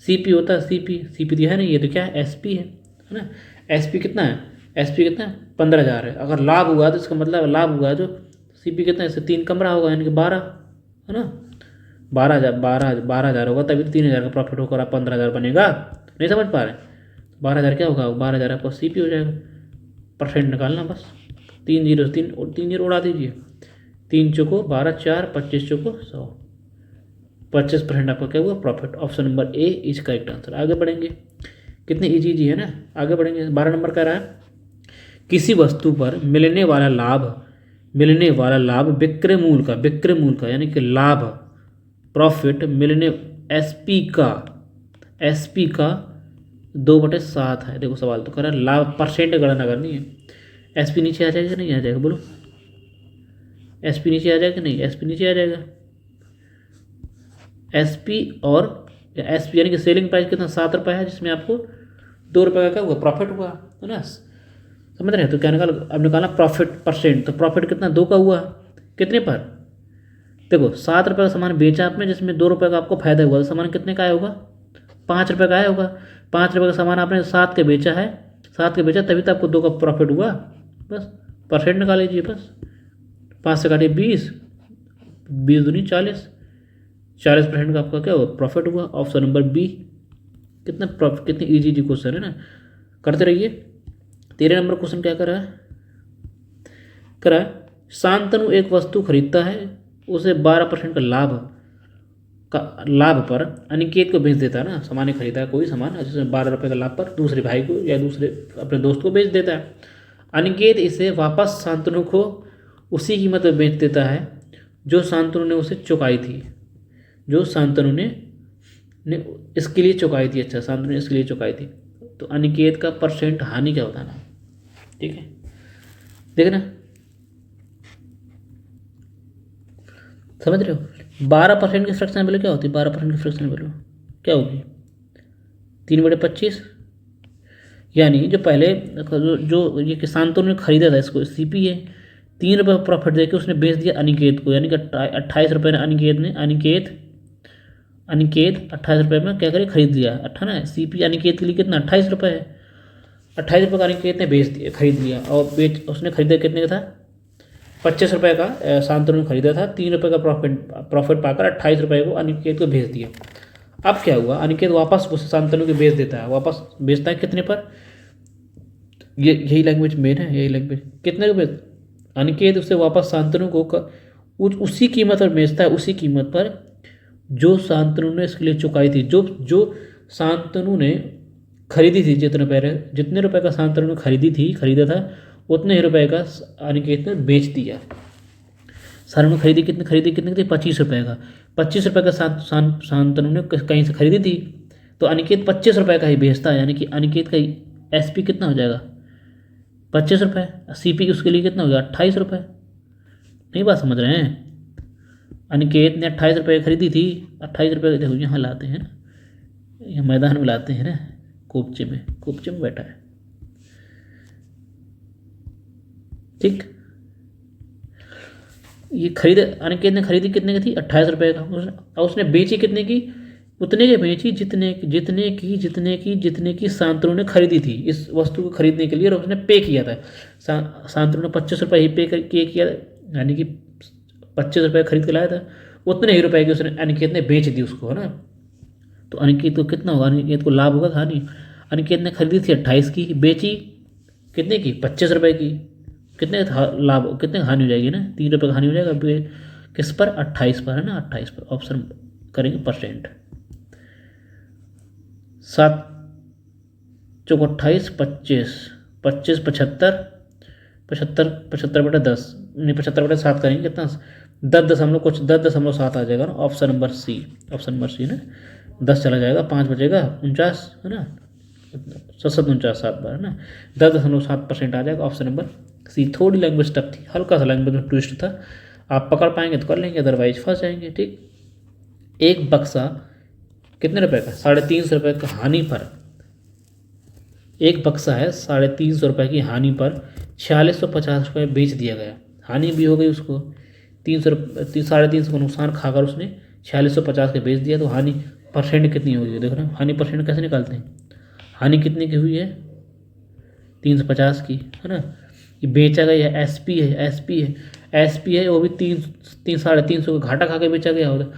सीपी होता है, सीपी दिया है ना, ये तो क्या है एसपी है ना। एसपी कितना है, 15,000 है। अगर लाभ हुआ तो इसका मतलब लाभ हुआ जो सीपी कितना है, इससे 3 कम रहा होगा, यानी कि 12, है ना। 12,000 होगा, तभी 3,000 का प्रॉफिट होकर आप 15,000 बनेगा, नहीं समझ पा रहे। 12,000 क्या होगा, 12,000 आपका सीपी हो जाएगा। परसेंट निकालना बस, 3 जीरो उड़ा दीजिए, 3 चौको 12, 4 25 चौको 100, 25% आपका क्या हुआ profit. Option number A is correct answer. आगे बढ़ेंगे, कितने इजी है ना। आगे बढ़ेंगे, 12 नंबर कह रहा है किसी वस्तु पर मिलने वाला लाभ विक्रय मूल्य का यानी कि लाभ प्रॉफिट मिलने एसपी का 2/7 है। देखो सवाल तो कर रहा है लाभ परसेंट गणना करनी है। एसपी नीचे आ जाएगा नहीं आ जाएगा, बोलो एसपी नीचे आ जाएगा नहीं, एसपी नीचे आ जाएगा। एसपी यानी कि सेलिंग प्राइस कितना 7 रुपये है, जिसमें आपको 2 रुपये का क्या हुआ प्रॉफिट हुआ, है ना। समझ रहे हैं, तो क्या निकालना प्रॉफिट परसेंट, तो प्रॉफिट कितना 2 का हुआ, कितने पर, देखो 7 रुपये का सामान बेचा आपने, जिसमें 2 रुपये का आपको फायदा हुआ, तो सामान कितने का आया होगा 5 रुपये का आया होगा। 5 रुपये का सामान आपने 7 के बेचा है, 7 के बेचा तभी तो आपको 2 का प्रॉफिट हुआ, बस परसेंट निकाल लीजिए बस। 5 से काटिए 20, 20 दूनी 40, 40% का आपका क्या हुआ प्रॉफिट हुआ। ऑप्शन नंबर बी, कितनी इजी क्वेश्चन है ना, करते रहिए। 13 नंबर क्वेश्चन क्या कर रहा है, शांतनु एक वस्तु खरीदता है, उसे 12% का लाभ पर अनिकेत को बेच देता है ना। सामान खरीदा है कोई सामान, जिसमें 12 रुपये का लाभ पर दूसरे भाई को या दूसरे अपने दोस्त को बेच देता है। अनिकेत इसे वापस शांतनु को उसी कीमत पर बेच देता है जो शांतनु ने उसे चुकाई थी, जो शांतनु ने इसके लिए चुकाई थी। अच्छा, शांतनु ने इसके लिए चुकाई थी, तो अनिकेत का परसेंट हानि क्या होता है ना, ठीक है। देखना समझ रहे हो, 12% की फ्रैक्शन वैल्यू क्या होती है, 12% की फ्रैक्शन वैल्यू क्या होगी 3/25, यानी जो पहले जो ये शांतनु ने खरीदा था इसको सीपी है, 3 रुपये प्रॉफिट देके उसने बेच दिया अनिकेत को, यानी कि 28 रुपये अनिकेत 28 रुपये में क्या करे खरीद लिया। 18 सीपी अनिकेत के लिए कितना 28 रुपये है, 28 रुपये का अनिकेत ने खरीद लिया, और उसने खरीदा कितने का था ₹25 का शांतनु ने खरीदा था, ₹3 का प्रॉफिट पाकर 28 रुपये को अनिकेत को भेज दिया। अब क्या हुआ, अनिकेत वापस उस शांतनु को बेच देता है, वापस बेचता है कितने पर, ये यही लैंग्वेज मेन है, यही लैंग्वेज कितने को बेच, अनिकेत उससे वापस शांतनु को उसी कीमत पर बेचता है, उसी कीमत पर जो शांतनु ने इसके लिए चुकाई थी, जो शांतनु ने खरीदी थी, जितने रुपए का शांतनु ने खरीदा था उतने ही रुपए का अनिकेत ने बेच दिया। शांतनु ने खरीदी कितने की थी, ₹25 का। ₹25 का शांतनु ने कहीं से खरीदी थी, तो अनिकेत ₹25 का ही बेचता है, यानी कि अनिकेत का SP कितना हो जाएगा, ₹25। CP उसके लिए कितना हो गया, ₹28। नहीं बात समझ रहे हैं, अनिकेत ने ₹28 खरीदी थी, ₹28 देखो यहाँ लाते हैं ना, यहाँ मैदान में लाते हैं ना, कोपचे में बैठा है, ठीक। ये अनिकेत ने खरीदी कितने की थी, ₹28 का, और उसने बेची कितने की, उतने की बेची जितने की शांतनु ने खरीदी थी इस वस्तु को खरीदने के लिए, और उसने पे किया था। शांतनु ने ₹25 ही पे किया, यानी कि ₹25 खरीद के लाया था, उतने ही रुपए की उसने अनिकेत ने बेच दी उसको, है ना। तो अनिकेत को कितना होगा, अनिकेत को लाभ होगा, था नहीं। अनिकेत ने खरीदी थी 28 की, बेची कितने की, ₹25 की, कितने लाभ, कितने हानि हो जाएगी ना, ₹3 का हानि हो जाएगा, किस पर, 28 पर, है ना, 28 पर। ऑप्शन करेंगे %। 7 चौक 28, 25, 25 75, 75/10, नहीं 75/7 करेंगे कितना, 10.7 आ जाएगा ना, ऑप्शन नंबर सी ना, 10 चला जाएगा, 5 बचेगा, 49, है ना, 7 7 बार, है ना, 10.7% आ जाएगा, ऑप्शन नंबर सी। थोड़ी लैंग्वेज टफ थी, हल्का सा लैंग्वेज में ट्विस्ट था, आप पकड़ पाएंगे तो कर लेंगे, अदरवाइज फंस जाएंगे, ठीक। एक बक्सा कितने रुपए का, ₹350 का हानि पर, एक बक्सा है ₹350 की हानि पर ₹4650 बेच दिया गया, हानि भी हो गई उसको, 350 का नुकसान खाकर उसने 4650 के बेच दिया, तो हानि परसेंट कितनी होगी, देख रहे हैं, हानि परसेंट कैसे निकालते हैं, हानि कितने की हुई है, 350 की, है ना। ये बेचा गया है, SP है, वो भी 350 का घाटा खा के बेचा गया, और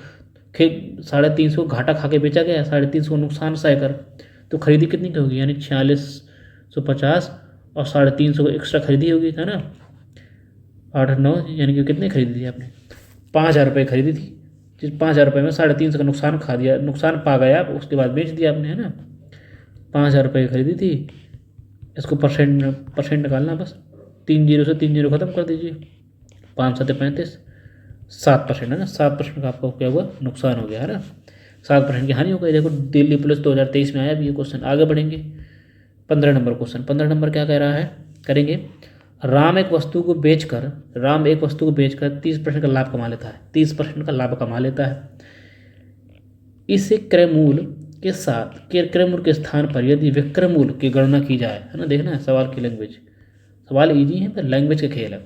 350 को घाटा खा के बेचा गया, 350 को नुकसान सहकर, तो खरीदी कितनी की होगी, यानी 4650 और 350 को एक्स्ट्रा खरीदी होगी, है ना, 8 9, यानी कि कितने खरीदी थी आपने, ₹5000 खरीदी थी, जिस ₹5000 में 350 का नुकसान पा गया आप, उसके बाद बेच दिया आपने, है ना। ₹5000 खरीदी थी, इसको परसेंट निकालना, बस 3 0 से 3 0 खत्म कर दीजिए, 5 7 35, 7%, है ना, 7% का आपको क्या हुआ, नुकसान हो गया, है ना, 7% की हानि हो गई। देखो दिल्ली पुलिस 2023 में आया भी ये क्वेश्चन, आगे बढ़ेंगे। 15 नंबर क्वेश्चन, 15 नंबर क्या कह रहा है, करेंगे। राम एक वस्तु को बेचकर 30% का लाभ कमा लेता है, 30% का लाभ कमा लेता है। इसे क्रय मूल्य के स्थान पर यदि विक्रय मूल्य की गणना की जाए, है ना, देखना है सवाल की लैंग्वेज, सवाल इजी है पर लैंग्वेज का खेल है।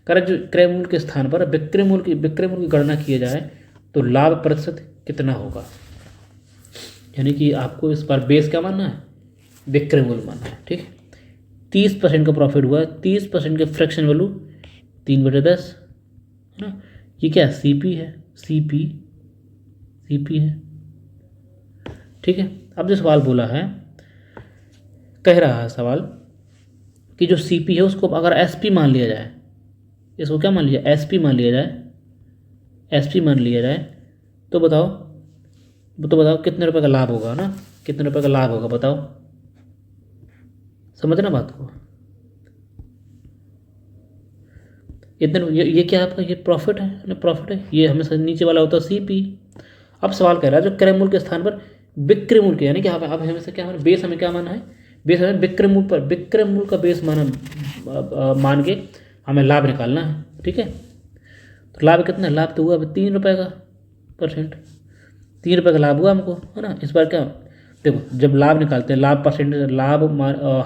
क्रय मूल्य के स्थान पर विक्रय मूल्य की गणना किया जाए तो लाभ प्रतिशत कितना होगा, यानी कि आपको इस बार बेस क्या मानना है, विक्रय मूल्य मानना है, ठीक है। 30% का प्रॉफिट हुआ है, 30% के फ्रैक्शन वैल्यू 3/10, है ना, ये क्या CP है, CP है, ठीक है। अब जो सवाल बोला है, कह रहा है सवाल कि जो CP है उसको अगर SP मान लिया जाए, इसको क्या मान लिया, SP मान लिया जाए, तो बताओ कितने रुपए का लाभ होगा ना, कितने रुपए का लाभ होगा बताओ, समझना बात को। इतने ये क्या है आपका, ये प्रॉफिट है ना, प्रॉफिट है, ये हमेशा नीचे वाला होता है CP। अब सवाल कह रहा है जो क्रय मूल्य के स्थान पर विक्रय मूल्य, यानी कि अब हमेशा क्या माना, बेस हमें क्या माना है, बेस हमें विक्रय मूल्य का बेस मान के हमें लाभ निकालना है, ठीक है। तो लाभ कितना, लाभ तो हुआ अभी ₹3 का परसेंट, ₹3 का लाभ हुआ हमको, है ना। इस बार क्या, देखो जब लाभ निकालते हैं, लाभ परसेंटेज,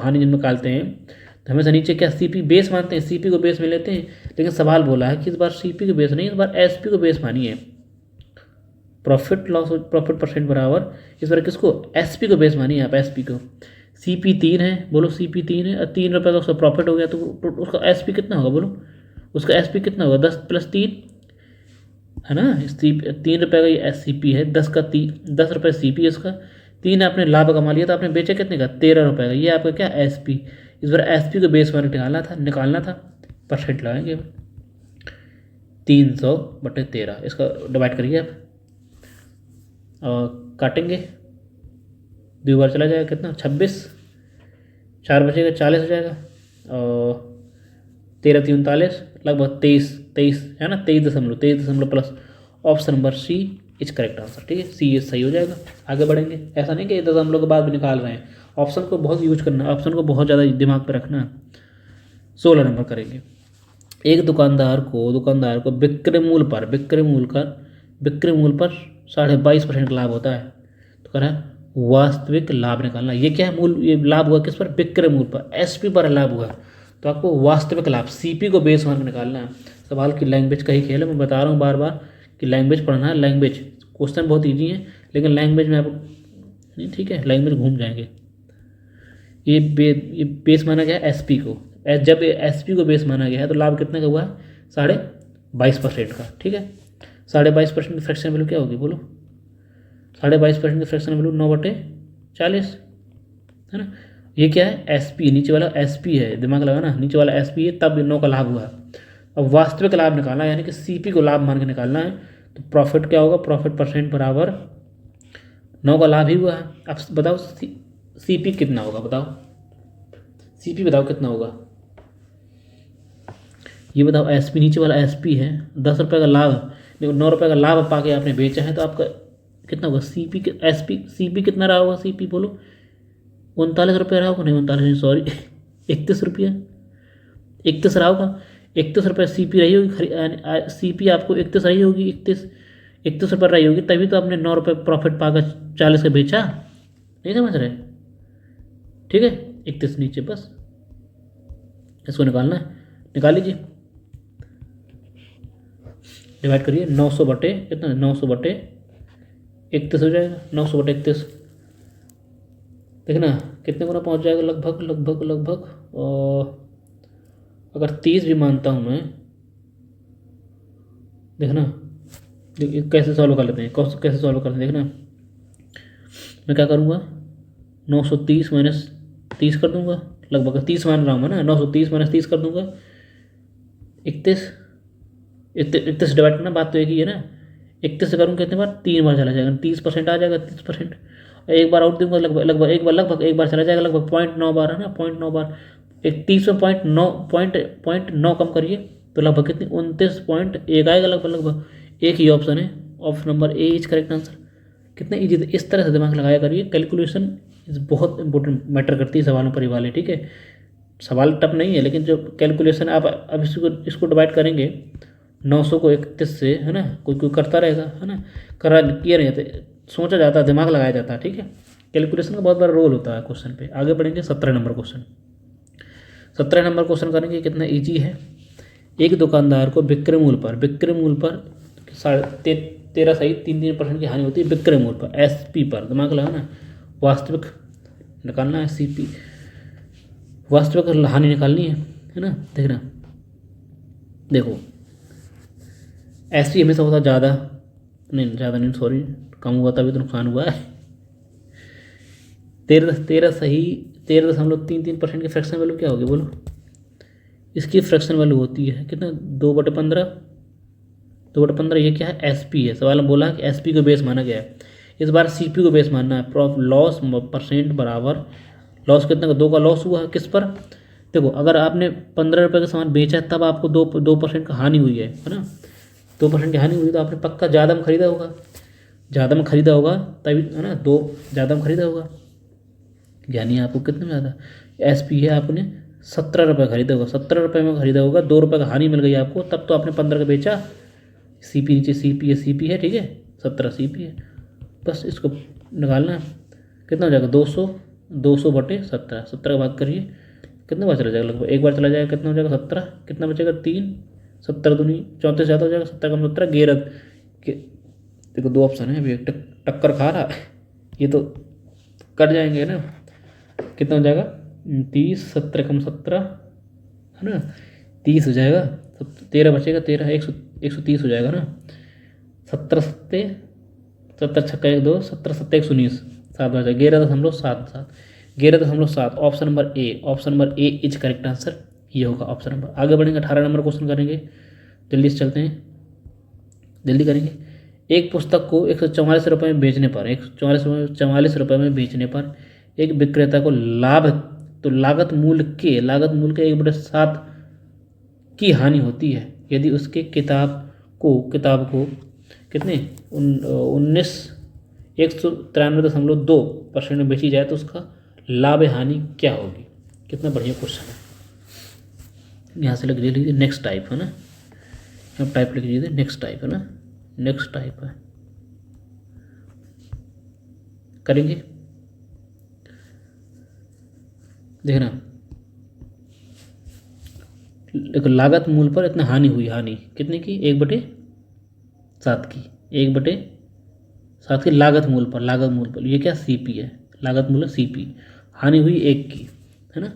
हानि जब निकालते हैं तो हमेशा नीचे क्या CP बेस मानते हैं, CP को बेस में लेते हैं, लेकिन सवाल बोला है कि इस बार CP को बेस नहीं, इस बार SP को बेस मानिए। प्रॉफिट परसेंट बराबर इस बार किसको, SP को बेस मानिए आप, SP को। CP 3 है, बोलो CP 3 है, और ₹3 का उसका प्रॉफिट हो गया, तो उसका SP कितना होगा बोलो, उसका एसपी कितना होगा 10 + 3 है ना। 3 रुपये का ये SCP है, 10 रुपये CP है उसका, 3 आपने लाभ कमा लिया तो आपने बेचा कितने का 13 रुपये का। ये आपका क्या SP, इस बार SP को बेस मार्क निकालना था परसेंट लगाएंगे 300/13, इसका डिवाइड करिए आप और काटेंगे, 2 बार चला जाएगा कितना 26, 4 बचेगा 40 हो जाएगा और 13 3 39 लगभग 23 है ना, 23 दशमलव plus. Option number C is correct answer. ठीक है, C ये सही हो जाएगा। आगे बढ़ेंगे, ऐसा नहीं कि दशमलव के बाद भी निकाल रहे हैं, ऑप्शन को बहुत यूज करना है, ऑप्शन को बहुत ज़्यादा दिमाग पर रखना है। 16 नंबर करेंगे। एक दुकानदार को विक्रय मूल्य पर 22.5% का लाभ होता है, तो कह रहा है वास्तविक लाभ निकालना। ये क्या है, मूल ये लाभ हुआ किस पर, विक्रय मूल्य पर, SP पर लाभ हुआ, तो आपको वास्तविक लाभ CP को बेस मार्क निकालना है। सवाल की लैंग्वेज का ही खेल है, मैं बता रहा हूँ बार बार कि लैंग्वेज पढ़ना है। लैंग्वेज क्वेश्चन बहुत ईजी है, लेकिन लैंग्वेज में आप नहीं, ठीक है, लैंग्वेज घूम जाएंगे। ये बेस माना गया SP को, जब SP को बेस माना गया है तो लाभ कितने का हुआ है 22.5% का। ठीक है, 22.5% की फ्रैक्शन वैल्यू क्या होगी बोलो, 22.5% की फ्रैक्शन वैल्यू 9/40 है ना। ये क्या है SP, नीचे वाला SP है, दिमाग लगाना, नीचे वाला SP है तब 9 का लाभ हुआ। अब वास्तविक लाभ निकालना है, यानी कि CP को लाभ मान के निकालना है, तो प्रॉफिट क्या होगा, प्रॉफिट % बराबर 9 का लाभ ही हुआ है। अब बताओ CP कितना होगा, बताओ CP बताओ कितना होगा, ये बताओ। SP नीचे वाला SP है, 10 रुपये का लाभ, देखो 9 रुपये का लाभ पा के आपने बेचा है, तो आपका कितना होगा CP कितना रहा होगा, CP बोलो 39 रुपये रहा होगा, नहीं 39 नहीं सॉरी 31 रुपये, 31 रहा होगा, 31 रुपये CP रही होगी, CP आपको 31 रही होगी, 31 रुपये रही होगी, तभी तो आपने 9 रुपये प्रॉफिट पाकर 40 का बेचा। नहीं समझ रहे, ठीक है, 31 नीचे, बस इसको निकालना है, निकाल लीजिए, डिवाइड करिए 900 बटे कितना, 900/31 हो जाएगा, 900/31 देखना कितने गुना पहुंच जाएगा, लगभग और अगर 30 भी मानता हूँ मैं, देखना कैसे सॉल्व कर लेते हैं, कैसे सॉल्व करते हैं, देखना मैं क्या करूँगा, 930 - 30 कर दूंगा, लगभग 30 मान रहा हूँ मैं ना, 930 - 30 कर दूंगा, 31 डिवाइड करना, बात तो एक ही है ना। 31 से करूँगा कितने बार, 3 बार चला जाएगा, 30% आ जाएगा, 30%, एक बार आउट दूंगा, लगभग एक बार चला जाएगा, लगभग 0.9 बार है ना, 0.9 बार, 31 में 0.9 कम करिए तो लगभग कितनी 29.1 आएगा, लगभग एक ही ऑप्शन है, option number A is correct answer. कितना ईजी, इस तरह से दिमाग लगाया करिए, कैलकुलेशन बहुत इंपॉर्टेंट मैटर करती है सवालों पर ही वाले। ठीक है, सवाल टफ नहीं है, लेकिन जो कैलकुलेशन आप अब इसको डिवाइड करेंगे 900 को 31 से, है ना, कोई करता रहेगा, है ना, किया नहीं जाता, सोचा जाता है, दिमाग लगाया जाता है। ठीक है, कैलकुलेशन का बहुत बड़ा रोल होता है क्वेश्चन पे। आगे बढ़ेंगे 17 नंबर क्वेश्चन। 17 नंबर क्वेश्चन करेंगे, कितना ईजी है। एक दुकानदार को विक्रय मूल्य पर 13 सहित 3% की हानि होती है, विक्रय मूल्य पर, SP पर, दिमाग लगाना, वास्तविक निकालना है, CP वास्तविक हानि निकालनी है ना। देखना, देखो SP हमेशा होता ज़्यादा नहीं सॉरी, कम हुआ तभी तो नुकसान हुआ है। 13.33% की फ्रैक्शन वैल्यू क्या होगी बोलो, इसकी फ्रैक्शन वैल्यू होती है कितना, 2/15। ये क्या है, SP है, सवाल में बोला कि SP को बेस माना गया है, इस बार CP को बेस मानना है। लॉस % बराबर, लॉस कितना का, 2 का लॉस हुआ है किस पर, देखो अगर आपने 15 रुपये का सामान बेचा है तब आपको 2% का हानि हुई है ना, 2% की हानि हुई, तो आपने पक्का ज़्यादा में खरीदा होगा, तभी है ना, ज़्यादा में खरीदा होगा, यानी आपको कितने में ज़्यादा, SP है, आपने 17 रुपये खरीदा होगा, 17 रुपये में खरीदा होगा, 2 रुपये का हानि मिल गई आपको, तब तो आपने 15 का बेचा। CP नीचे CP है, ठीक है, 17 CP है, बस इसको निकालना है, कितना हो जाएगा 200/17, 17 का भाग करिए, कितने बार चला जाएगा, लगभग एक बार चला जाएगा, कितना हो जाएगा 17, कितना बचेगा 3, 17 दूनी 34 ज़्यादा हो जाएगा, 17 कम 17 गेरत के, देखो 2 ऑप्शन है, अभी टक्कर खा रहा है, ये तो कट जाएंगे ना, कितना हो जाएगा 30, 17 कम 17 है ना, 30 हो जाएगा, तो 13 बचेगा, 13 130 हो जाएगा ना। 70 छक्का 1 2, 70 119, 7 बचा, 11.77, 11.7। Option number A is correct answer, ये होगा ऑप्शन नंबर। आगे बढ़ेंगे, 18 नंबर क्वेश्चन करेंगे, जल्दी से चलते हैं, जल्दी करेंगे। एक पुस्तक को 144 रुपये में बेचने पर, 144 रुपये में बेचने पर एक विक्रेता को लाभ, तो लागत मूल्य के 1/7 की हानि होती है यदि उसके किताब को कितने 193.2% में बेची जाए तो उसका लाभ हानि क्या होगी। कितना बढ़िया क्वेश्चन है। यहाँ से लिख लीजिए नेक्स्ट टाइप है ना, अब टाइप लिख लीजिए नेक्स्ट टाइप है ना, नेक्स्ट टाइप है, करेंगे। देखना, देखो लागत मूल्य पर इतना हानि हुई, हानि कितने की 1/7 की, 1/7 की लागत मूल्य पर, ये क्या सीपी है, लागत मूल्य सीपी, हानि हुई 1 की, है ना।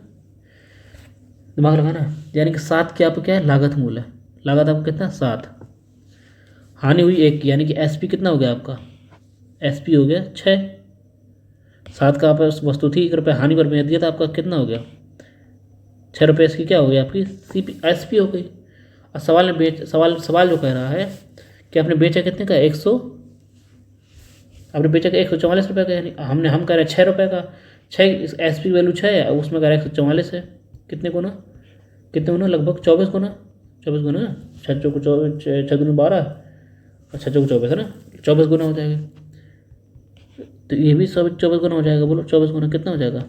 दिमाग लगाना, यानी कि 7 की आपको क्या है लागत मूल्य है, लागत आपको कितना 7, हानि हुई 1 की, यानी कि एसपी कितना हो गया आपका, एसपी हो गया 6। 7 का आप वस्तु थी 1 रुपये, हानि पर बेच दिया था, आपका कितना हो गया 6 रुपये, इसकी क्या हो गई आपकी सीपी एसपी हो गई। और सवाल जो कह रहा है कि आपने बेचा कितने का, आपने बेचा 144 रुपये का, यानी हम कह रहे हैं 6 रुपये का, 6 एसपी वैल्यू 6 है, उसमें कह रहे हैं 144 है, कितने गुना लगभग 24 गुना, 6 चौको 24, 6 दूनी 12 और 6 चौको 24 है ना, 24 गुना हो जाएगा। तो ये भी 24 गुना हो जाएगा, बोलो 24 गुना कितना हो जाएगा,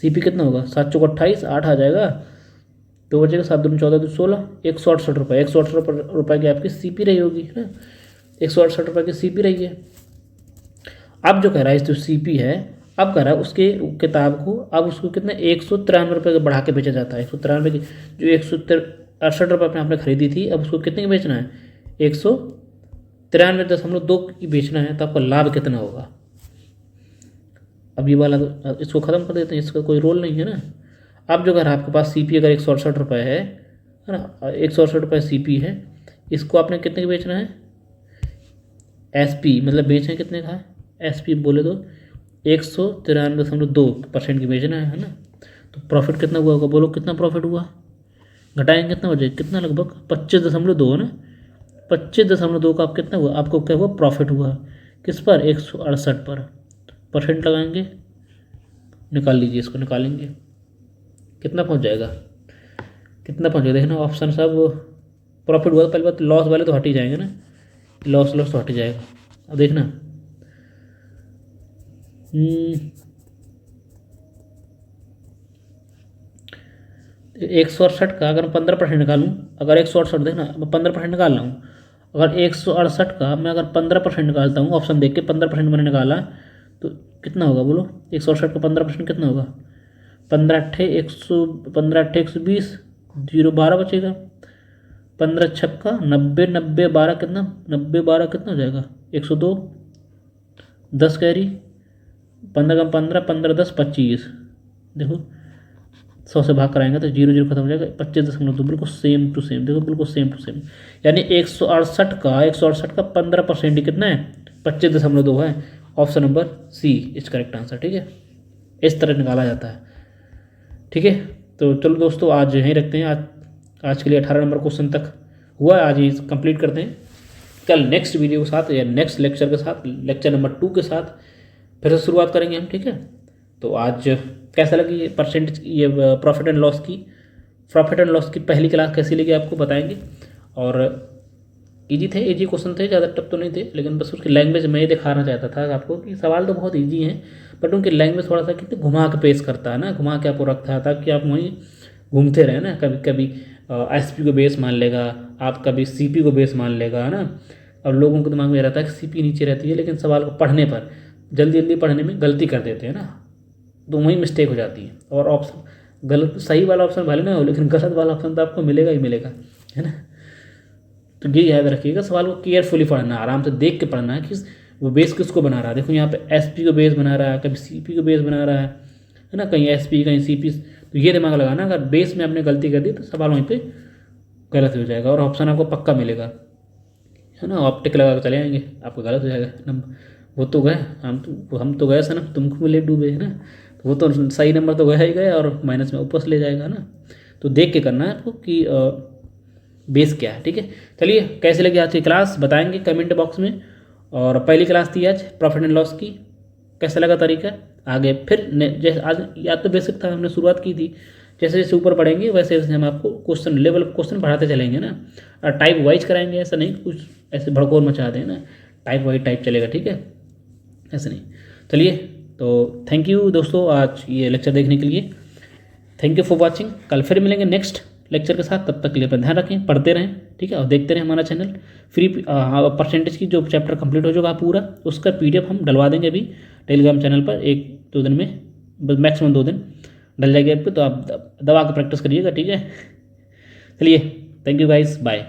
सीपी कितना होगा, 7 चौको 28, 8 आ जाएगा, तो बचेगा 7 दूनी 14 2 16, 168 रुपये, 168 रुपये की आपकी सीपी रही होगी, है ना, 168 रुपये की सीपी रही है। अब जो कह रहा है जो सीपी है, अब कह रहा है उसके किताब को अब उसको कितना 193 रुपये का बढ़ा के बेचा जाता है, 193 की, जो 168 रुपये में आपने खरीदी थी, अब उसको कितने की बेचना है 193.2 की बेचना है, तो आपका लाभ कितना होगा। अब ये वाला तो इसको ख़त्म कर देते हैं, इसका कोई रोल नहीं है ना। अब जो अगर आपके पास सीपी अगर 168 रुपये है ना, 168 रुपये सीपी है, इसको आपने कितने की बेचना है, एसपी मतलब बेचना कितने का है, एसपी बोले तो 193.2% की बेचना है ना। तो प्रॉफिट कितना हुआ होगा, बोलो कितना प्रॉफिट हुआ, घटाएंगे कितना हो जाएगा, कितना लगभग 25.2 है ना, 25.2 का आप कितना हुआ, आपको क्या हुआ प्रॉफिट हुआ, किस पर 168 पर, परसेंट लगाएंगे, निकाल लीजिए, इसको निकालेंगे कितना पहुंच जाएगा, देखना ऑप्शन सब प्रॉफिट हुआ, पहले बात लॉस वाले तो हट ही जाएंगे ना, लॉस तो हट ही जाएगा। अब देखना 168 का अगर 15% निकालूँ, अगर 168 देखना मैं 15% निकाल रहा हूँ, अगर 168 का मैं अगर 15% निकालता हूँ, ऑप्शन देख के 15% मैंने निकाला, तो कितना होगा बोलो, 168 का 15% कितना होगा, 15 0 12 बचेगा, 15 छक्का 90 90 12 कितना, 90 12 कितना हो जाएगा 102, 10 कैरी, 15 का 15 15 10 25, देखो 100 से भाग कराएंगे तो 0 0 खत्म हो जाएगा, 25.2 बिल्कुल सेम टू सेम, देखो बिल्कुल सेम टू सेम, यानी 168 का 15% ही कितना है 25.2 है। Option number C is correct answer, ठीक है, इस तरह निकाला जाता है, ठीक है। तो चलो दोस्तों आज यहीं रखते हैं, आज के लिए 18 नंबर क्वेश्चन तक हुआ है, आज ही कंप्लीट करते हैं। कल नेक्स्ट वीडियो के साथ या नेक्स्ट लेक्चर के साथ, लेक्चर नंबर 2 के साथ फिर से शुरुआत करेंगे हम, ठीक है। तो आज कैसा लगी ये परसेंटेज, ये प्रॉफिट एंड लॉस की पहली क्लास कैसी लगी आपको बताएंगे। और इजी क्वेश्चन थे, ज़्यादा टफ तो नहीं थे, लेकिन बस उसकी लैंग्वेज मैं ये दिखाना चाहता था आपको कि सवाल तो बहुत इजी हैं, बट उनकी लैंग्वेज थोड़ा सा कितने घुमा के पेश करता है ना, घुमा के आपको रखता है ताकि आप वहीं घूमते रहे ना, कभी कभी एसपी को बेस मान लेगा, आप कभी सीपी को बेस मान लेगा, है ना। और लोगों के दिमाग में रहता है कि सीपी नीचे रहती है, लेकिन सवाल को पढ़ने पर जल्दी पढ़ने में गलती कर देते हैं ना, तो वहीं मिस्टेक हो जाती है। और ऑप्शन गलत, सही वाला ऑप्शन भले ना हो, लेकिन गलत वाला ऑप्शन तो आपको मिलेगा ही मिलेगा, है ना। तो ये याद रखिएगा, सवाल को केयरफुली पढ़ना, आराम से देख के पढ़ना है कि वो बेस किसको बना रहा है। देखो यहाँ पे एसपी को बेस बना रहा है, कभी सीपी को बेस बना रहा है ना, कहीं एसपी कहीं सीपी, तो ये दिमाग लगाना, अगर बेस में आपने गलती कर दी तो सवाल वहीं पे गलत हो जाएगा और ऑप्शन आपको पक्का मिलेगा, है ना। ऑप्टिक लगा के चले आएंगे, आपका गलत हो जाएगा नंबर। वो तो गए, हम तो गए सनम, तुमको ले डूबे, है ना। तो वो तो सही नंबर तो गया ही गया और माइनस में ऊपर से ले जाएगा ना। तो देख के करना है आपको कि बेस क्या है, ठीक है। चलिए, कैसे लगी आज की क्लास बताएंगे कमेंट बॉक्स में। और पहली क्लास थी आज प्रॉफिट एंड लॉस की, कैसा लगा तरीका। आगे फिर जैसे आज या तो बेसिक था, हमने शुरुआत की थी, जैसे जैसे ऊपर पढ़ेंगे वैसे वैसे हम आपको क्वेश्चन लेवल क्वेश्चन बढ़ाते चलेंगे ना। और टाइप वाइज कराएंगे, ऐसा नहीं कुछ ऐसे भड़कोर मचा दें ना, टाइप वाइज टाइप चलेगा, ठीक है, ऐसा नहीं। चलिए, तो थैंक यू दोस्तों आज ये लेक्चर देखने के लिए। Thank you for watching. कल फिर मिलेंगे नेक्स्ट लेक्चर के साथ, तब तक के लिए अपना ध्यान रखें, पढ़ते रहें, ठीक है, और देखते रहें हमारा चैनल। फ्री परसेंटेज की जो चैप्टर कंप्लीट हो जाएगा पूरा, उसका PDF हम डलवा देंगे अभी टेलीग्राम चैनल पर, 1-2 दिन में, मैक्सिमम 2 दिन डल जाएगी आपको, तो आप दबा के प्रैक्टिस करिएगा, ठीक है। चलिए, थैंक यू गाइस, बाय।